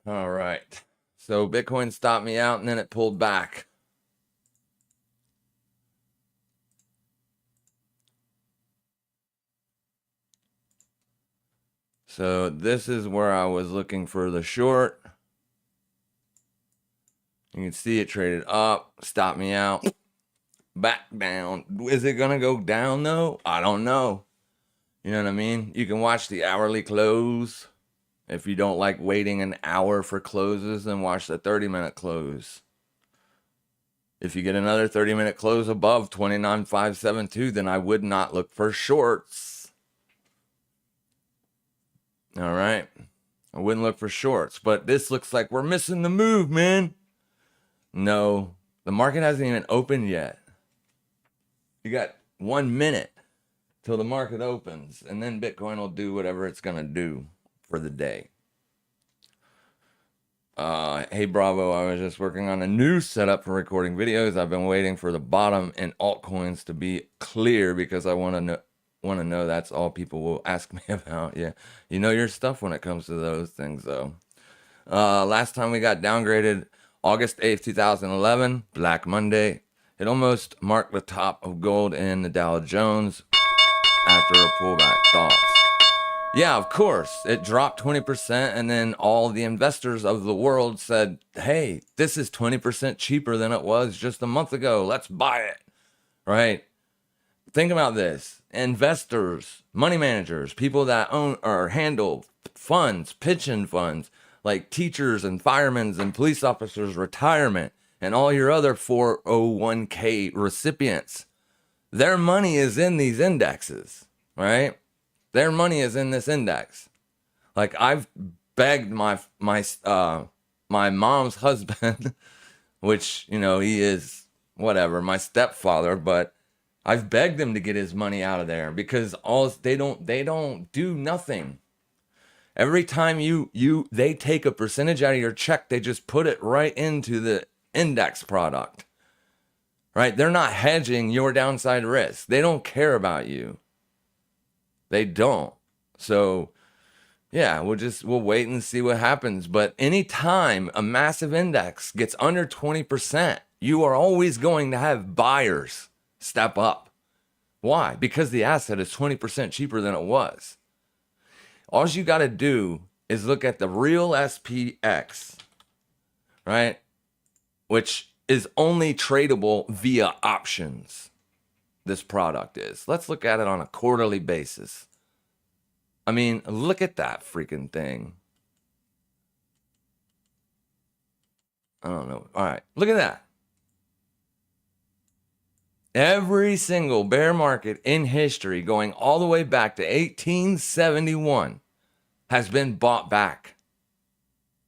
All right. So Bitcoin stopped me out and then it pulled back. So this is where I was looking for the short. You can see it traded up, stopped me out, back down. Is it going to go down though? I don't know. You know what I mean? You can watch the hourly close. If you don't like waiting an hour for closes, then watch the 30-minute close. If you get another 30-minute close above 29,572, then I would not look for shorts. All right. I wouldn't look for shorts, but this looks like we're missing the move, man. No, the market hasn't even opened yet. You got 1 minute till the market opens, and then Bitcoin will do whatever it's going to do for the day. Hey, Bravo, I was just working on a new setup for recording videos. I've been waiting for the bottom in altcoins to be clear because I want to know that's all people will ask me about. Yeah, you know your stuff when it comes to those things, though. Last time we got downgraded, August 8th, 2011, Black Monday. It almost marked the top of gold in the Dow Jones after a pullback. Thoughts? Yeah, of course. It dropped 20%, and then all the investors of the world said, hey, this is 20% cheaper than it was just a month ago. Let's buy it, right? Think about this. Investors, money managers, people that own or handle funds, pension funds, like teachers and firemen and police officers' retirement, and all your other 401k recipients. Their money is in these indexes, right? Their money is in this index. Like I've begged my mom's husband, which, you know, he is whatever, my stepfather, but I've begged him to get his money out of there because they don't do nothing. Every time they take a percentage out of your check, they just put it right into the index product. Right? They're not hedging your downside risk. They don't care about you. They don't. So, yeah, we'll wait and see what happens. But anytime a massive index gets under 20%, you are always going to have buyers step up. Why? Because the asset is 20% cheaper than it was. All you got to do is look at the real SPX, right? Which is only tradable via options. This product is. Let's look at it on a quarterly basis. I mean, look at that freaking thing. I don't know. All right, look at that. Every single bear market in history going all the way back to 1871 has been bought back.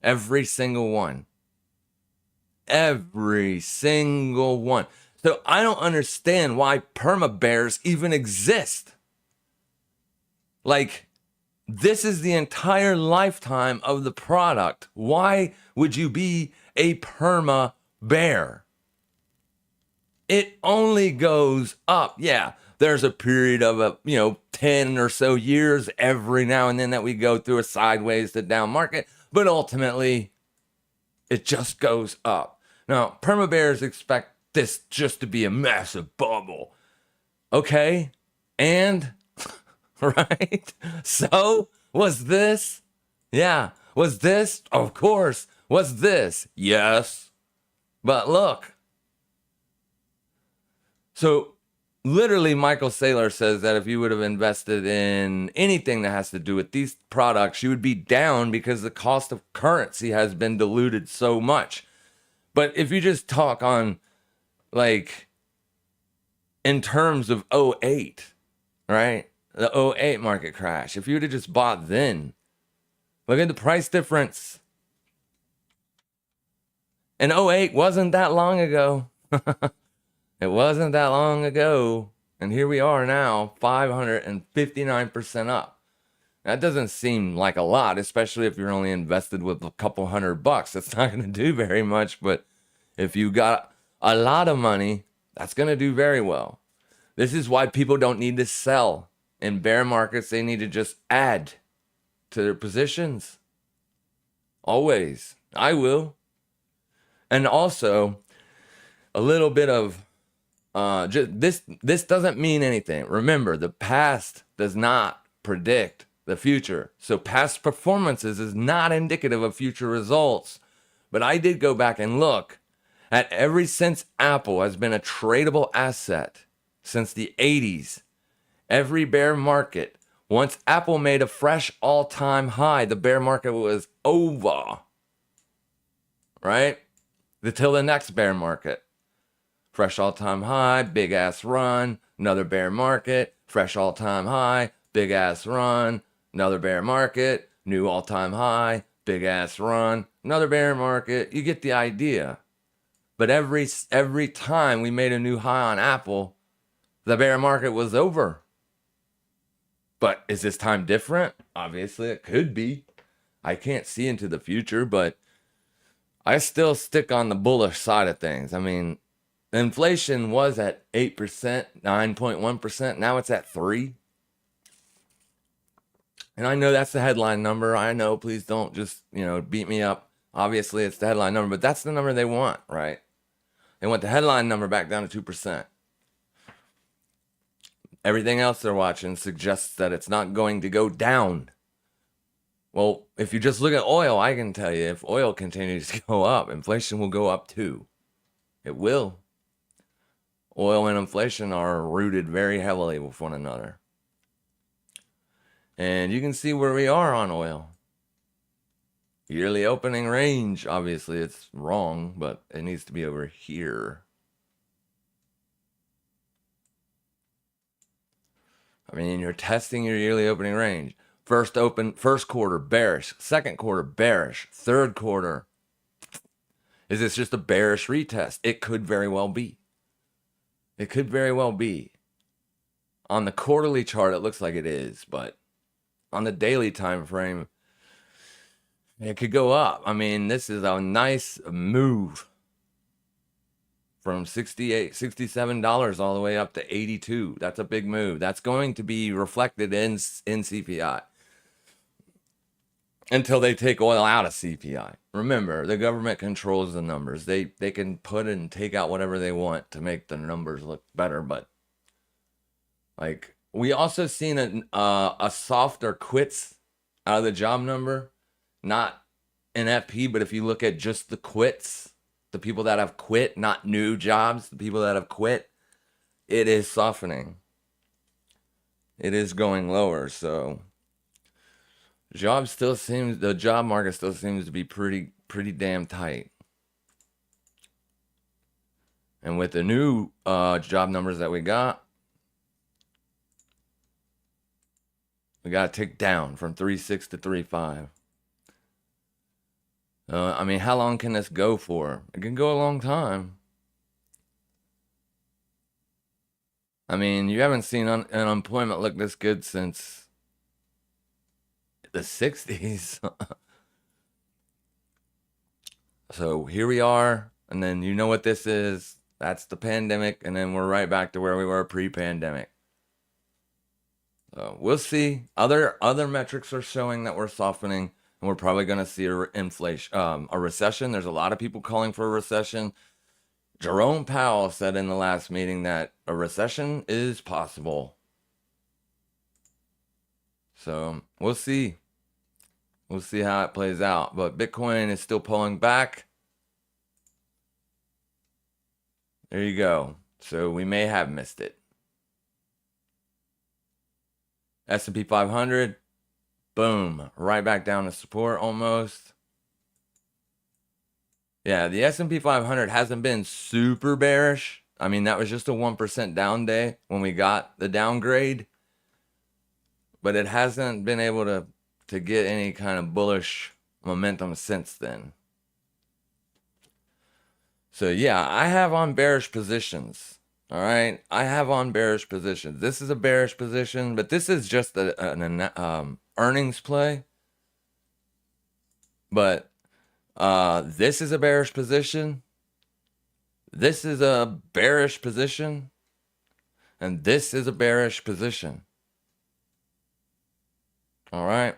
Every single one. Every single one. So I don't understand why perma bears even exist. Like, this is the entire lifetime of the product. Why would you be a perma bear? It only goes up. Yeah, there's a period of 10 or so years every now and then that we go through a sideways to down market, but ultimately it just goes up. Now, perma bears expect this just to be a massive bubble. Okay? And right? So, was this? Yeah. Was this? Of course. Was this? Yes. But look. So, literally, Michael Saylor says that if you would have invested in anything that has to do with these products, you would be down because the cost of currency has been diluted so much. But if you just talk on, like, in terms of '08, right? The '08 market crash. If you would have just bought then, look at the price difference. And '08 wasn't that long ago. It wasn't that long ago. And here we are now, 559% up. That doesn't seem like a lot, especially if you're only invested with a couple $100. That's not going to do very much. But if you got a lot of money, that's going to do very well. This is why people don't need to sell. In bear markets, they need to just add to their positions. Always. I will. And also, a little bit of this doesn't mean anything. Remember, the past does not predict the future. So past performances is not indicative of future results. But I did go back and look at ever since Apple has been a tradable asset since the 80s. Every bear market, once Apple made a fresh all-time high, the bear market was over, right? Until the next bear market. Fresh all-time high, big-ass run, another bear market, fresh all-time high, big-ass run, another bear market, new all-time high, big-ass run, another bear market. You get the idea. But every time we made a new high on Apple, the bear market was over. But is this time different? Obviously, it could be. I can't see into the future, but I still stick on the bullish side of things. I mean, inflation was at 8%, 9.1%. Now it's at 3%. And I know that's the headline number. I know, please don't just, beat me up. Obviously, it's the headline number, but that's the number they want, right? They want the headline number back down to 2%. Everything else they're watching suggests that it's not going to go down. Well, if you just look at oil, I can tell you, if oil continues to go up, inflation will go up too. It will. Oil and inflation are rooted very heavily with one another. And you can see where we are on oil. Yearly opening range, obviously it's wrong, but it needs to be over here. I mean, you're testing your yearly opening range. First quarter, bearish. Second quarter, bearish. Third quarter, is this just a bearish retest? It could very well be. It could very well be. On the quarterly chart, it looks like it is, but on the daily time frame, it could go up. I mean, this is a nice move from $67 all the way up to $82. That's a big move. That's going to be reflected in CPI until they take oil out of CPI. Remember, the government controls the numbers. They can put and take out whatever they want to make the numbers look better. But like, we also seen a softer quits out of the job number, not in FP, but if you look at just the quits, the people that have quit, not new jobs, the people that have quit, it is softening. It is going lower. So the job market still seems to be pretty damn tight. And with the new job numbers that we got to tick down from 3.6 to 3.5. I mean, how long can this go for? It can go a long time. I mean, you haven't seen unemployment look this good since the 60s. So here we are, and then you know what this is. That's the pandemic, and then we're right back to where we were pre-pandemic. So we'll see. Other metrics are showing that we're softening, and we're probably going to see a recession. There's a lot of people calling for a recession. Jerome Powell said in the last meeting that a recession is possible. So we'll see. We'll see how it plays out. But Bitcoin is still pulling back. There you go. So we may have missed it. S&P 500, boom, right back down to support almost. Yeah, the S&P 500 hasn't been super bearish. I mean, that was just a 1% down day when we got the downgrade. But it hasn't been able to get any kind of bullish momentum since then. So yeah, I have on bearish positions. All right, I have on bearish positions. This is a bearish position, but this is just an earnings play. But this is a bearish position. This is a bearish position. And this is a bearish position. All right.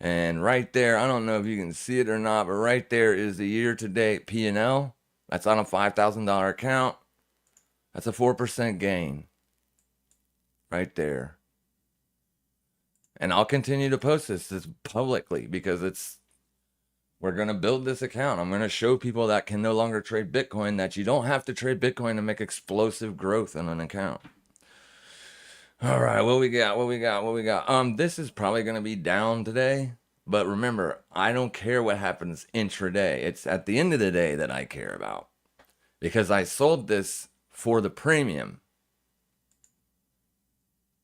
And right there, I don't know if you can see it or not, but right there is the year-to-date P&L. That's on a $5,000 account. That's a 4% gain. Right there. And I'll continue to post this publicly because we're going to build this account. I'm going to show people that can no longer trade Bitcoin that you don't have to trade Bitcoin to make explosive growth in an account. All right, what we got? This is probably going to be down today. But remember, I don't care what happens intraday. It's at the end of the day that I care about. Because I sold this for the premium.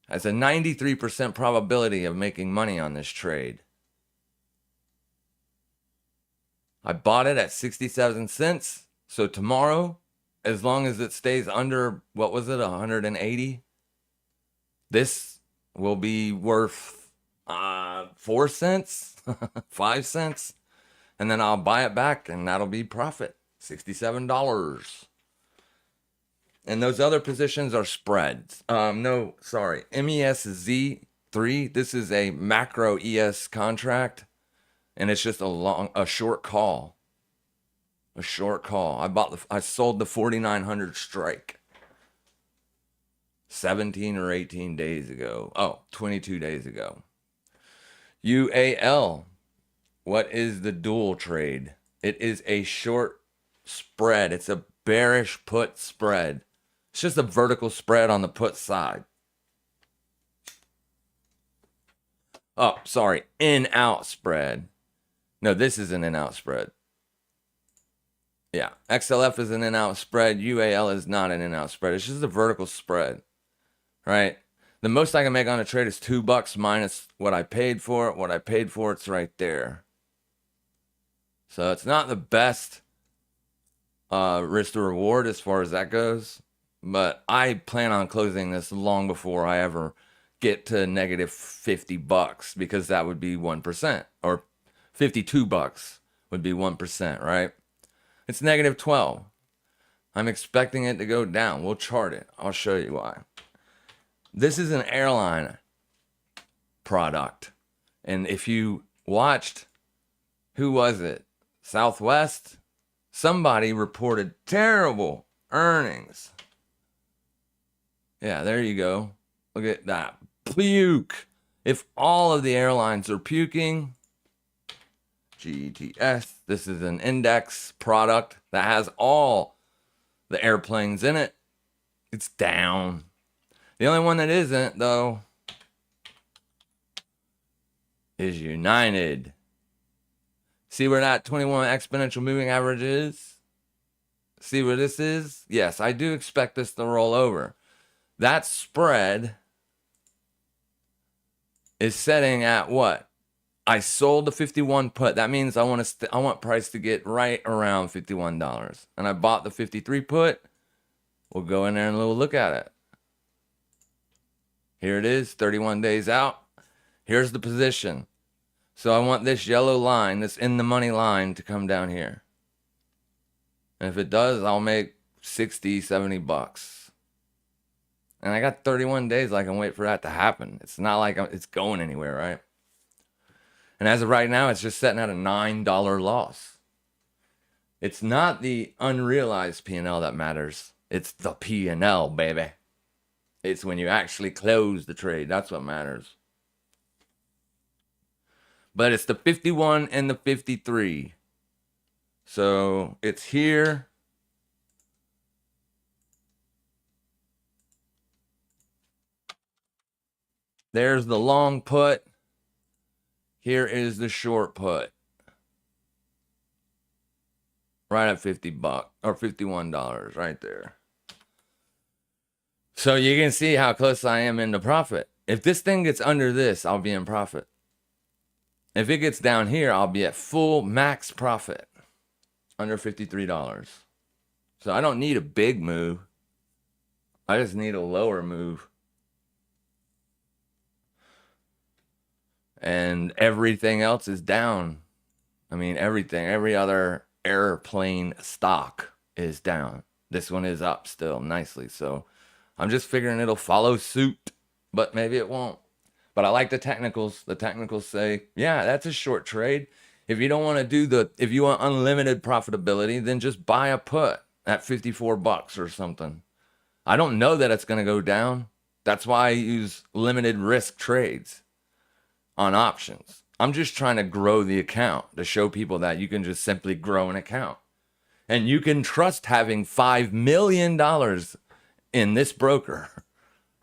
Has a 93% probability of making money on this trade. I bought it at 67 cents. So tomorrow, as long as it stays under, what was it, 180? This will be worth 4 cents, 5 cents. And then I'll buy it back and that'll be profit, $67. And those other positions are spreads. No, sorry. MESZ3. This is a macro ES contract. And it's just a short call. A short call. I sold the 4,900 strike 17 or 18 days ago. Oh, 22 days ago. UAL. What is the dual trade? It is a short spread. It's a bearish put spread. It's just a vertical spread on the put side. Oh, sorry. In-out spread. No, this is an in-out spread. Yeah. XLF is an in-out spread. UAL is not an in-out spread. It's just a vertical spread. Right? The most I can make on a trade is $2 minus what I paid for it. What I paid for it's right there. So it's not the best risk to reward as far as that goes. But I plan on closing this long before I ever get to negative $50 because that would be 1%. Or $52 would be 1%, right? It's negative 12. I'm expecting it to go down. We'll chart it. I'll show you why. This is an airline product. And if you watched, who was it? Southwest? Somebody reported terrible earnings. Yeah, there you go. Look at that. Puke. If all of the airlines are puking, GTS, this is an index product that has all the airplanes in it. It's down. The only one that isn't, though, is United. See where that 21 exponential moving average is? See where this is? Yes, I do expect this to roll over. That spread is setting at what? I sold the 51 put. That means I want price to get right around $51. And I bought the 53 put. We'll go in there and we'll look at it. Here it is, 31 days out. Here's the position. So I want this yellow line, this in the money line, to come down here. And if it does, I'll make 60, 70 bucks. And I got 31 days I can wait for that to happen. It's not like it's going anywhere, right? And as of right now, it's just setting at a $9 loss. It's not the unrealized P&L that matters. It's the P&L, baby. It's when you actually close the trade. That's what matters. But it's the 51 and the 53. So it's here. There's the long put. Here is the short put. Right at 50 bucks or $51 right there. So you can see how close I am into profit. If this thing gets under this, I'll be in profit. If it gets down here, I'll be at full max profit. Under $53. So I don't need a big move. I just need a lower move. And everything else is down. I mean, everything. Every other airplane stock is down. This one is up still nicely. So I'm just figuring it'll follow suit. But maybe it won't. But I like the technicals. The technicals say, yeah, that's a short trade. If you don't want to if you want unlimited profitability, then just buy a put at 54 bucks or something. I don't know that it's going to go down. That's why I use limited risk trades on options. I'm just trying to grow the account to show people that you can just simply grow an account. And you can trust having $5 million in this broker,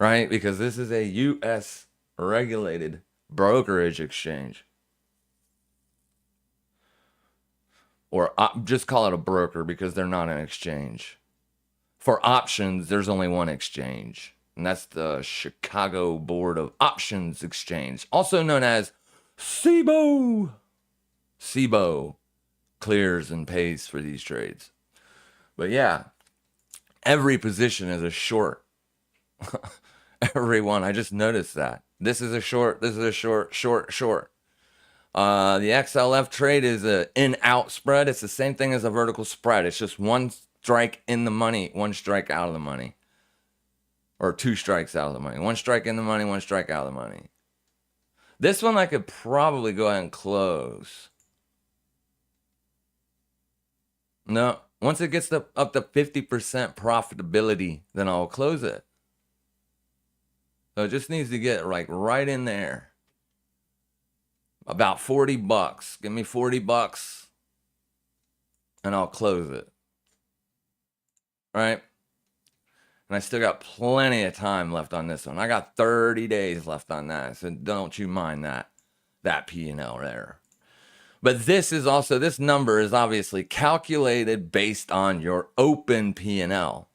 right? Because this is a U.S. regulated brokerage exchange. Or just call it a broker because they're not an exchange. For options, there's only one exchange. And that's the Chicago Board of Options Exchange, also known as CBOE. CBOE clears and pays for these trades. But yeah, every position is a short. Everyone, I just noticed that. This is a short, this is a short, short. The XLF trade is an in-out spread. It's the same thing as a vertical spread. It's just one strike in the money, one strike out of the money. Or two strikes out of the money. One strike in the money, one strike out of the money. This one I could probably go ahead and close. No, once it gets up to 50% profitability, then I'll close it. So it just needs to get like right in there. About 40 bucks. Give me 40 bucks and I'll close it. Right? And I still got plenty of time left on this one. I got 30 days left on that. So don't you mind that P&L there. But this number is obviously calculated based on your open P&L.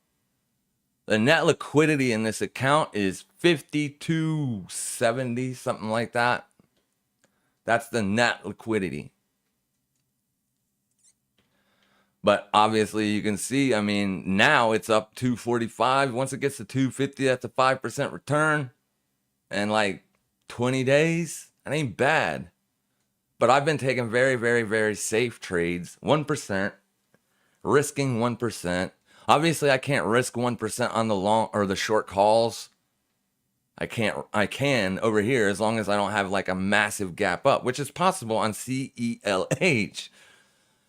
The net liquidity in this account is 5270, something like that. That's the net liquidity. But obviously you can see, I mean, now it's up 245. Once it gets to 250, that's a 5% return. And like 20 days, that ain't bad. But I've been taking very, very, very safe trades. 1%, risking 1%. Obviously, I can't risk 1% on the long or the short calls. I can over here as long as I don't have like a massive gap up, which is possible on CELH.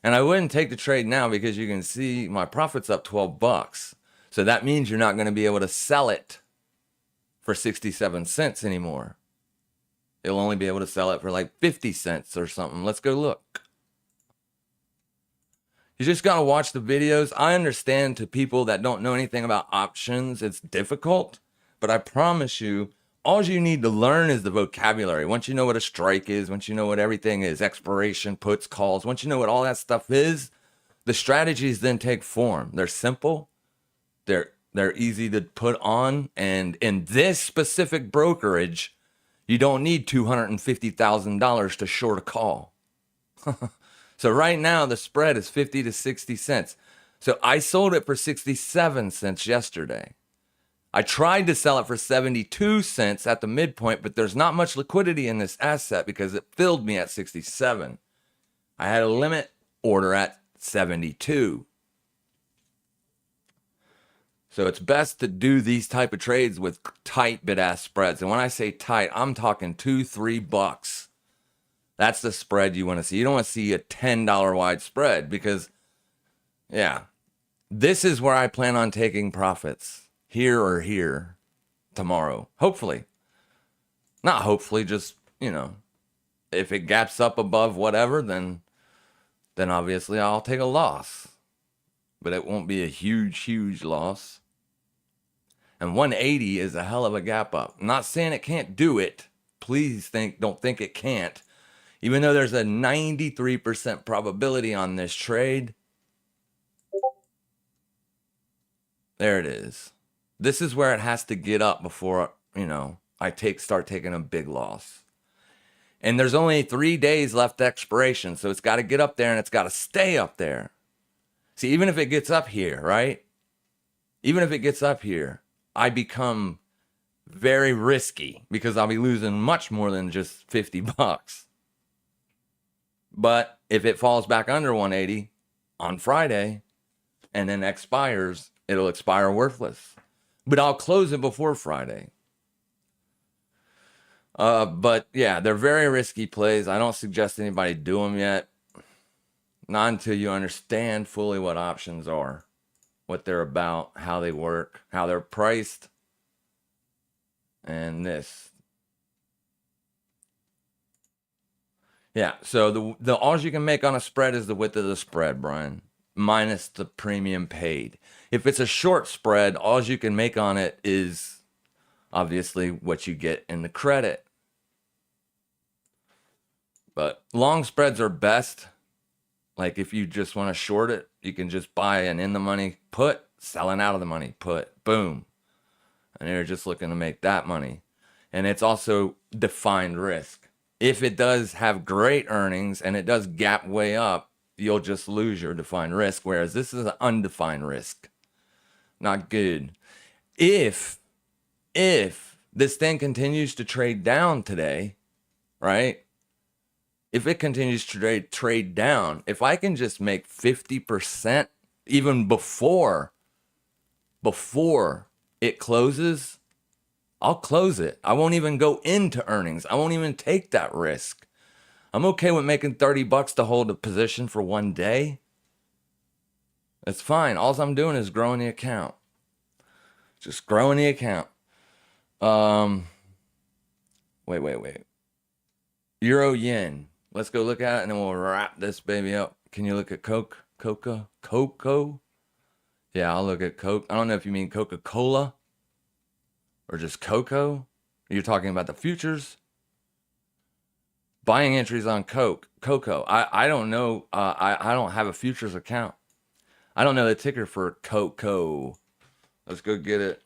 And I wouldn't take the trade now because you can see my profit's up 12 bucks. So that means you're not going to be able to sell it for 67 cents anymore. You'll only be able to sell it for like 50 cents or something. Let's go look. You just got to watch the videos. I understand to people that don't know anything about options, it's difficult. But I promise you, all you need to learn is the vocabulary. Once you know what a strike is, once you know what everything is, expiration, puts, calls, once you know what all that stuff is, the strategies then take form. They're simple. They're easy to put on. And in this specific brokerage, You don't need $250,000 to short a call. So right now the spread is 50 to 60 cents. So I sold it for 67 cents yesterday. I tried to sell it for 72 cents at the midpoint, but there's not much liquidity in this asset because it filled me at 67. I had a limit order at 72. So it's best to do these type of trades with tight bid-ask spreads. And when I say tight, I'm talking $2-3. That's the spread you want to see. You don't want to see a $10 wide spread because, yeah, this is where I plan on taking profits. Here or here tomorrow. Hopefully. Not hopefully, just, if it gaps up above whatever, then obviously I'll take a loss. But it won't be a huge loss. And 180 is a hell of a gap up. I'm not saying it can't do it. Please don't think it can't. Even though there's a 93% probability on this trade. There it is. This is where it has to get up before, I start taking a big loss. And there's only 3 days left to expiration, so it's got to get up there and it's got to stay up there. See, even if it gets up here, right? Even if it gets up here, I become very risky because I'll be losing much more than just $50. But if it falls back under 180 on Friday and then expires, it'll expire worthless. But I'll close it before Friday. But yeah, they're very risky plays. I don't suggest anybody do them yet. Not until you understand fully what options are, what they're about, how they work, how they're priced, and this. Yeah, so the all you can make on a spread is the width of the spread, Brian, minus the premium paid. If it's a short spread, all you can make on it is obviously what you get in the credit. But long spreads are best. Like if you just want to short it, you can just buy an in the money put, selling out of the money put, boom. And you're just looking to make that money. And it's also defined risk. If it does have great earnings and it does gap way up, you'll just lose your defined risk. Whereas this is an undefined risk. Not good. If this thing continues to trade down today, right? If it continues to trade down, if I can just make 50% even before it closes, I'll close it. I won't even go into earnings. I won't even take that risk. I'm okay with making $30 to hold a position for one day. It's fine. All I'm doing is growing the account. Just growing the account. Wait. Euro yen. Let's go look at it and then we'll wrap this baby up. Can you look at Cocoa? Yeah, I'll look at Coke. I don't know if you mean Coca-Cola or just cocoa. You're talking about the futures. Buying entries on Cocoa. I don't know. I don't have a futures account. I don't know the ticker for Cocoa. Let's go get it.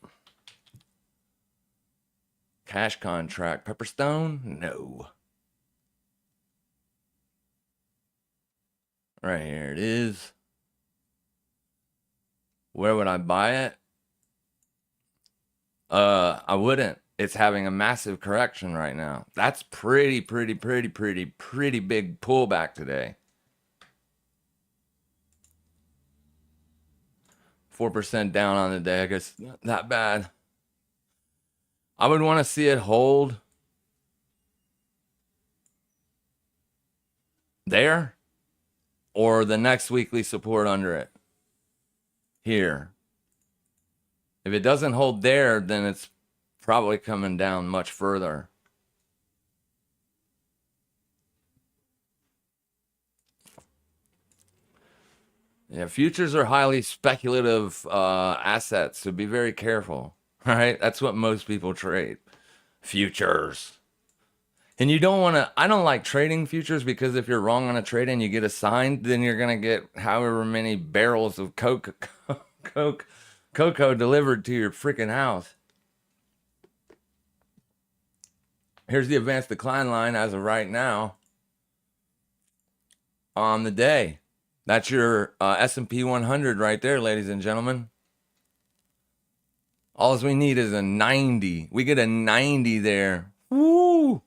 Cash contract. Pepperstone? No. Right here it is. Where would I buy it? I wouldn't. It's having a massive correction right now. That's pretty big pullback today. 4% down on the day. I guess not that bad. I would want to see it hold there or the next weekly support under it here. If it doesn't hold there, then it's probably coming down much further. Yeah, futures are highly speculative assets, so be very careful. All right, that's what most people trade. Futures. And you don't want to, I don't like trading futures because if you're wrong on a trade and you get assigned, then you're going to get however many barrels of cocoa delivered to your freaking house. Here's the advanced decline line as of right now on the day. That's your S&P 100 right there, ladies and gentlemen. All we need is a 90. We get a 90 there. Woo!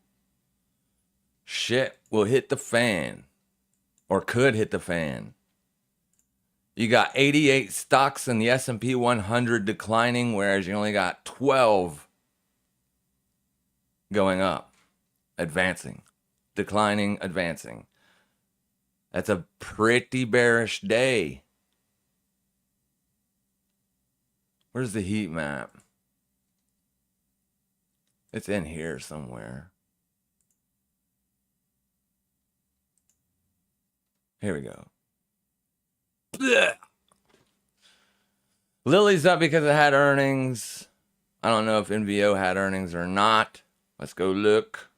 Shit will hit the fan. Or could hit the fan. You got 88 stocks in the S&P 100 declining, whereas you only got 12 going up. Advancing. Declining, advancing. That's a pretty bearish day. Where's the heat map? It's in here somewhere. Here we go. Blech. Lily's up because it had earnings. I don't know if NVO had earnings or not. Let's go look.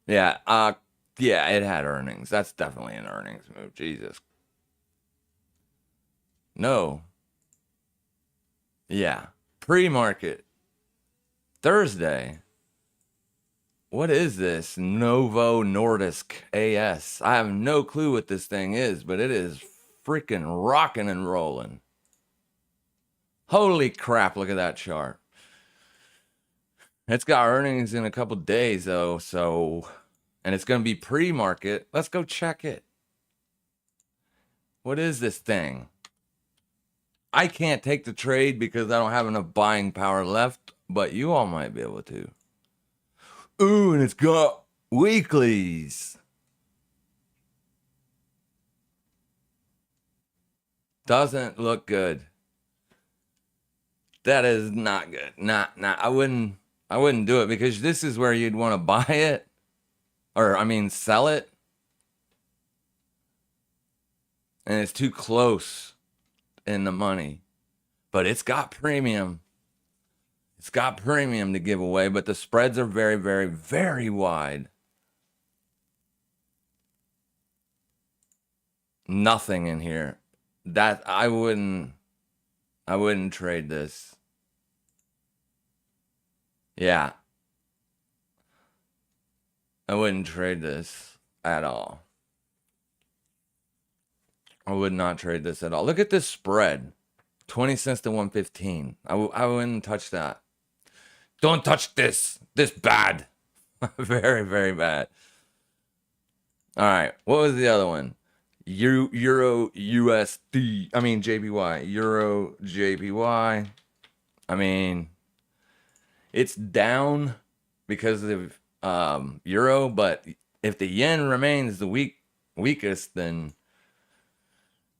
Yeah, it had earnings. That's definitely an earnings move. Jesus. No. Yeah. Pre-market. Thursday. What is this? Novo Nordisk AS. I have no clue what this thing is, but it is freaking rocking and rolling. Holy crap, look at that chart. It's got earnings in a couple days, though, and it's going to be pre-market. Let's go check it. What is this thing? I can't take the trade because I don't have enough buying power left, but you all might be able to. Ooh, and it's got weeklies. Doesn't look good. That is not good. I wouldn't do it because this is where you'd want to buy it. Or, I mean, sell it. And it's too close in the money. But it's got premium. It's got premium to give away, but the spreads are very, very, very wide. Nothing in here. That I wouldn't trade this. Yeah. I wouldn't trade this at all. I would not trade this at all. Look at this spread. 20 cents to 115. I wouldn't touch that. Don't touch this. This bad. Very, very bad. All right. What was the other one? Euro USD. I mean JPY. Euro JPY. I mean, it's down because of euro, but if the yen remains the weakest, then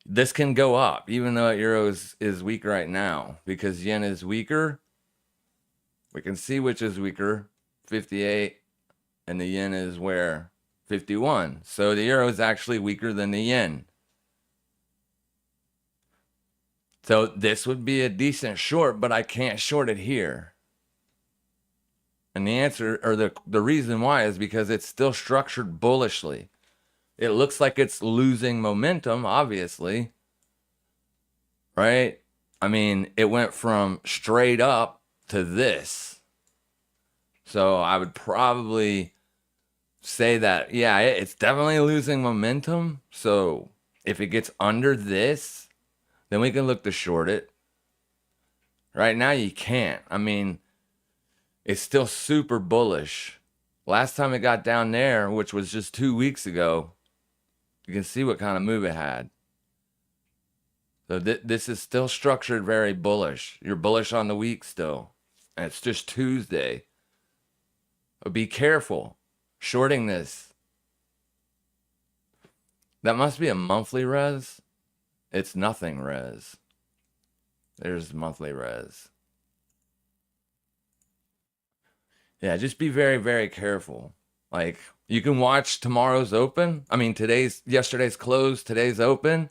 this can go up, even though euro is weak right now because yen is weaker. We can see which is weaker, 58, and the yen is where? 51. So the euro is actually weaker than the yen. So this would be a decent short, but I can't short it here. And the answer, or the reason why, is because it's still structured bullishly. It looks like it's losing momentum, obviously. Right? I mean, it went from straight up to this. So I would probably say that, yeah, it's definitely losing momentum. So if it gets under this, then we can look to short it. Right now, you can't. I mean, it's still super bullish. Last time it got down there, which was just 2 weeks ago, you can see what kind of move it had. So this is still structured very bullish. You're bullish on the week still. And it's just Tuesday. But be careful shorting this. That must be a monthly res. It's nothing res. There's monthly res. Yeah, just be very, very careful. Like, you can watch tomorrow's open. I mean, yesterday's close, today's open.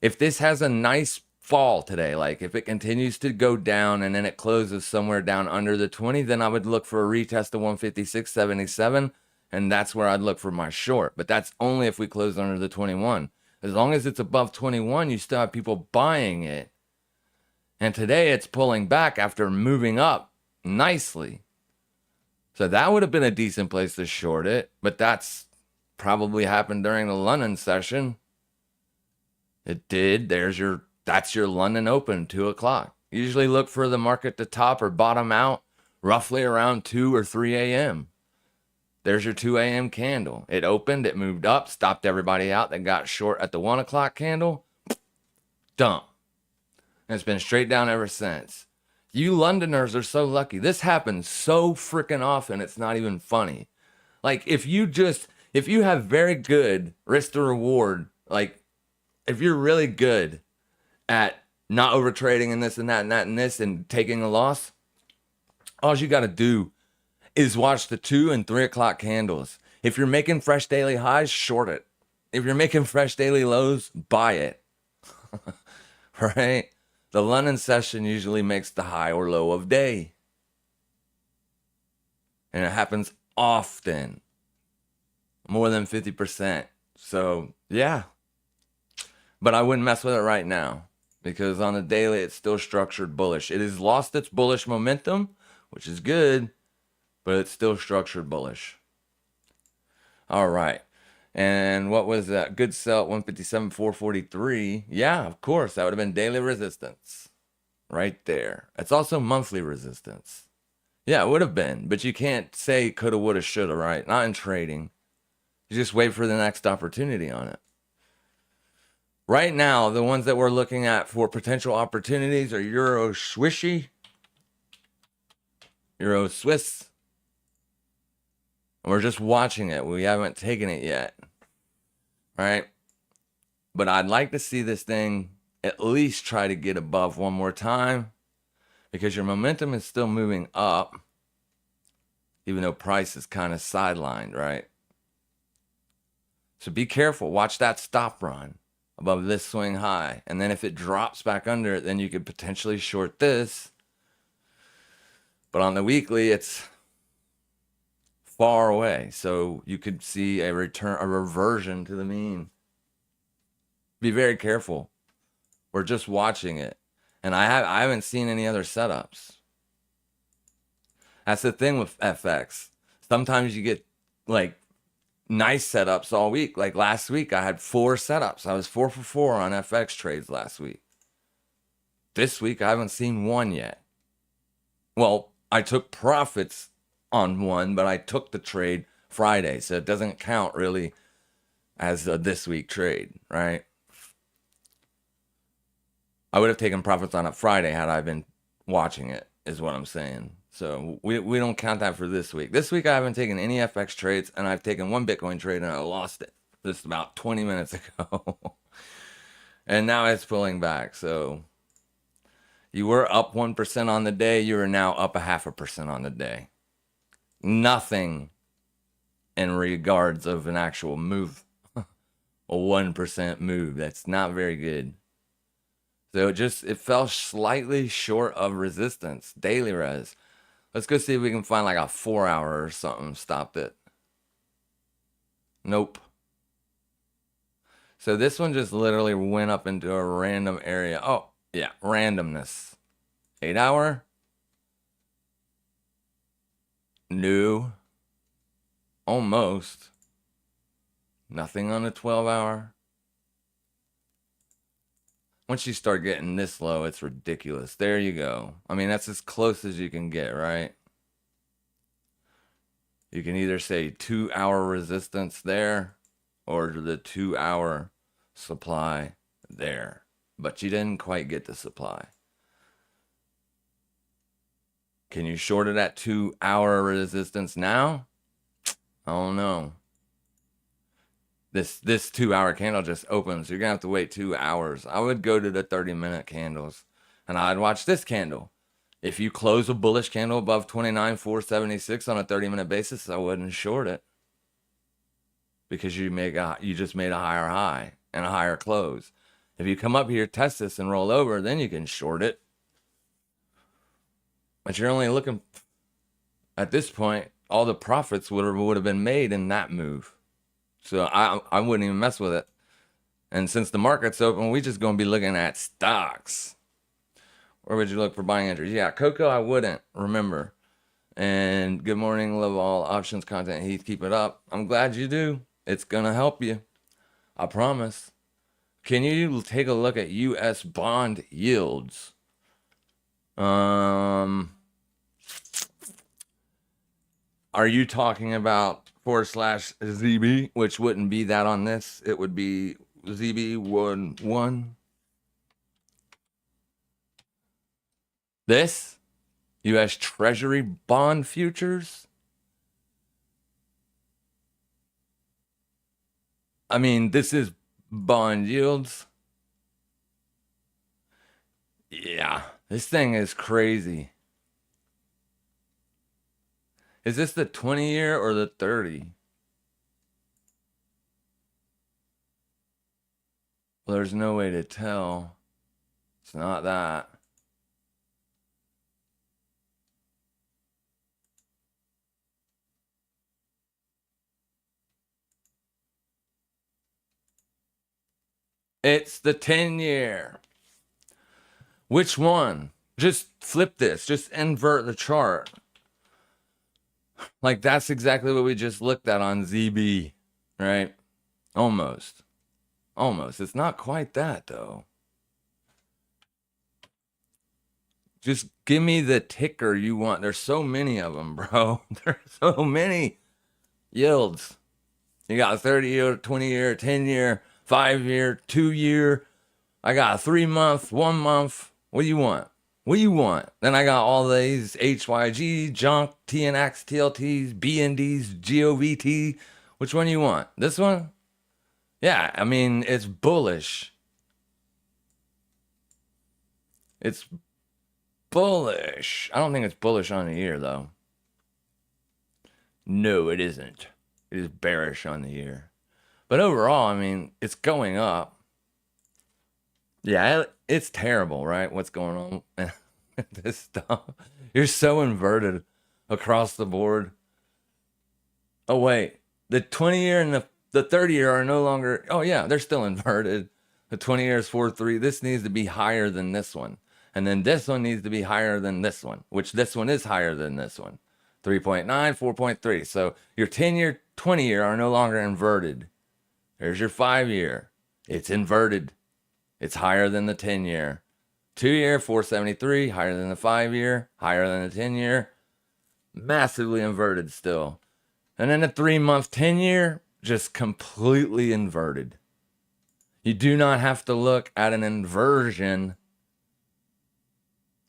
If this has a nice fall today, like if it continues to go down and then it closes somewhere down under the 20, then I would look for a retest of 156.77, and that's where I'd look for my short. But that's only if we close under the 21. As long as it's above 21, you still have people buying it. And today it's pulling back after moving up nicely. So that would have been a decent place to short it, but that's probably happened during the London session. It did. That's your London open, 2 o'clock. Usually look for the market to top or bottom out roughly around 2 or 3 a.m. There's your 2 a.m. candle. It opened, it moved up, stopped everybody out that got short at the 1 o'clock candle. Dump. And it's been straight down ever since. You Londoners are so lucky. This happens so freaking often, it's not even funny. Like, if you have very good risk to reward, like, if you're really good at not over trading and this and that and that and this and taking a loss, all you got to do is watch the 2 and 3 o'clock candles. If you're making fresh daily highs, short it. If you're making fresh daily lows, buy it. Right? The London session usually makes the high or low of day. And it happens often. More than 50%. So, yeah. But I wouldn't mess with it right now. Because on the daily, it's still structured bullish. It has lost its bullish momentum, which is good. But it's still structured bullish. All right. And what was that? Good sell at 157.443. Yeah, of course. That would have been daily resistance. Right there. It's also monthly resistance. Yeah, it would have been. But you can't say coulda, woulda, shoulda, right? Not in trading. You just wait for the next opportunity on it. Right now, the ones that we're looking at for potential opportunities are Euro Swishy, Euro Swiss. We're just watching it. We haven't taken it yet. Right? But I'd like to see this thing at least try to get above one more time because your momentum is still moving up, even though price is kind of sidelined, right? So be careful. Watch that stop run above this swing high. And then if it drops back under it, then you could potentially short this. But on the weekly, it's far away. So you could see a reversion to the mean. Be very careful. We're just watching it. And I haven't seen any other setups. That's the thing with FX. Sometimes you get like nice setups all week. Like last week, I had 4 setups. I was 4 for 4 on FX trades last week. This week, I haven't seen one yet. Well, I took profits on one, but I took the trade Friday, so it doesn't count really as a this week trade, right? I would have taken profits on it Friday had I been watching it, is what I'm saying. So we don't count that for this week. This week I haven't taken any FX trades, and I've taken one Bitcoin trade and I lost it just about 20 minutes ago. And now it's pulling back. So you were up 1% on the day. You are now up 0.5% on the day. Nothing in regards of an actual move. A 1% move. That's not very good. So it fell slightly short of resistance. Daily res. Let's go see if we can find like a 4 hour or something. Stopped it. Nope. So this one just literally went up into a random area. Oh, yeah. Randomness. 8 hour. New. Almost. Nothing on a 12 hour. Once you start getting this low, it's ridiculous. There you go. I mean, that's as close as you can get, right? You can either say 2 hour resistance there or the 2 hour supply there. But you didn't quite get the supply. Can you short it at 2 hour resistance now? I don't know. This 2 hour candle just opens. You're going to have to wait 2 hours. I would go to the 30-minute candles and I'd watch this candle. If you close a bullish candle above 29,476 on a 30-minute basis, I wouldn't short it because you just made a higher high and a higher close. If you come up here, test this and roll over, then you can short it. But you're only looking at this point, all the profits would have been made in that move. So I wouldn't even mess with it. And since the market's open, we're just going to be looking at stocks. Or would you look for buying entries? Yeah, Coco, I wouldn't, remember. And good morning, love all options content. Heath, keep it up. I'm glad you do. It's going to help you. I promise. Can you take a look at U.S. bond yields? Are you talking about /ZB, which wouldn't be that on this? It would be ZB11. This U.S. Treasury bond futures. I mean, this is bond yields. Yeah, this thing is crazy. Is this the 20-year or the 30? Well, there's no way to tell. It's not that. It's the 10-year. Which one? Just flip this. Just invert the chart. Like, that's exactly what we just looked at on ZB, right? Almost. Almost. It's not quite that, though. Just give me the ticker you want. There's so many of them, bro. There's so many yields. You got 30-year, 20-year, 10-year, 5-year, 2-year. I got a 3-month, 1 month. What do you want? What do you want? Then I got all these HYG, junk, TNX, TLTs, BNDs, GOVT. Which one do you want? This one? Yeah, I mean, it's bullish. It's bullish. I don't think it's bullish on the year, though. No, it isn't. It is bearish on the year. But overall, I mean, it's going up. Yeah, it's terrible, right? What's going on with this stuff? You're so inverted across the board. Oh, wait. The 20-year and the 30-year are no longer... Oh, yeah, they're still inverted. The 20-year is 4.3. This needs to be higher than this one. And then this one needs to be higher than this one, which this one is higher than this one. 3.9, 4.3. So your 10-year, 20-year are no longer inverted. There's your 5-year. It's inverted. It's higher than the 10-year. 2-year, 473, higher than the 5-year, higher than the 10-year. Massively inverted still. And then the 3-month 10-year, just completely inverted. You do not have to look at an inversion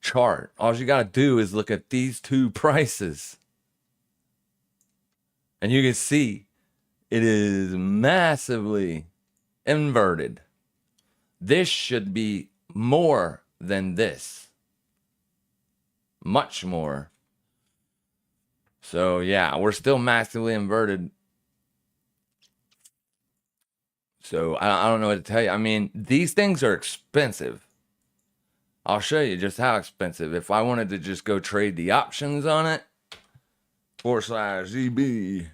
chart. All you got to do is look at these two prices. And you can see it is massively inverted. This should be more than this. Much more. So, yeah, we're still massively inverted. So, I don't know what to tell you. I mean, these things are expensive. I'll show you just how expensive. If I wanted to just go trade the options on it, /ZB.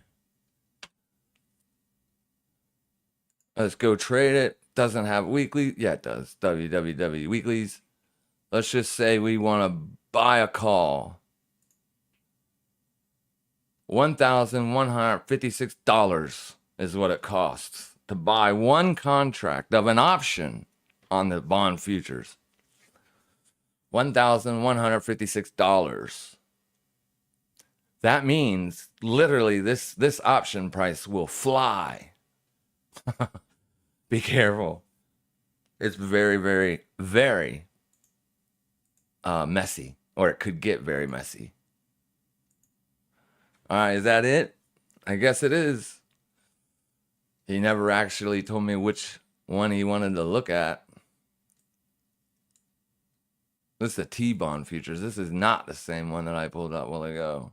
Let's go trade it. Doesn't have weekly. Yeah, it does. www weeklies. Let's just say we want to buy a call. $1,156 is what it costs to buy one contract of an option on the bond futures. $1,156. That means literally this option price will fly. Be careful. It's very, very, very messy, or it could get very messy. All right, is that it? I guess it is. He never actually told me which one he wanted to look at. This is the T-bond futures. This is not the same one that I pulled up a while ago.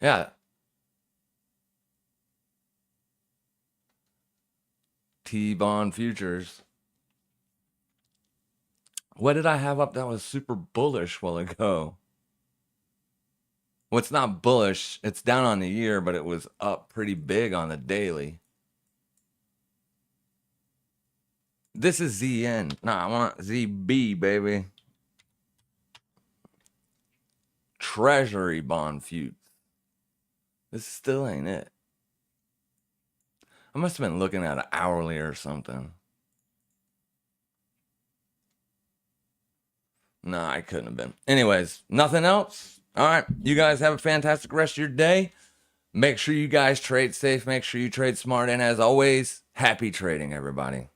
Yeah. T-bond futures. What did I have up that was super bullish a while ago? Well, it's not bullish. It's down on the year, but it was up pretty big on the daily. This is ZN. Nah, I want ZB, baby. Treasury bond futures. This still ain't it. I must have been looking at it hourly or something. Nah, I couldn't have been. Anyways, nothing else? All right. You guys have a fantastic rest of your day. Make sure you guys trade safe. Make sure you trade smart. And as always, happy trading, everybody.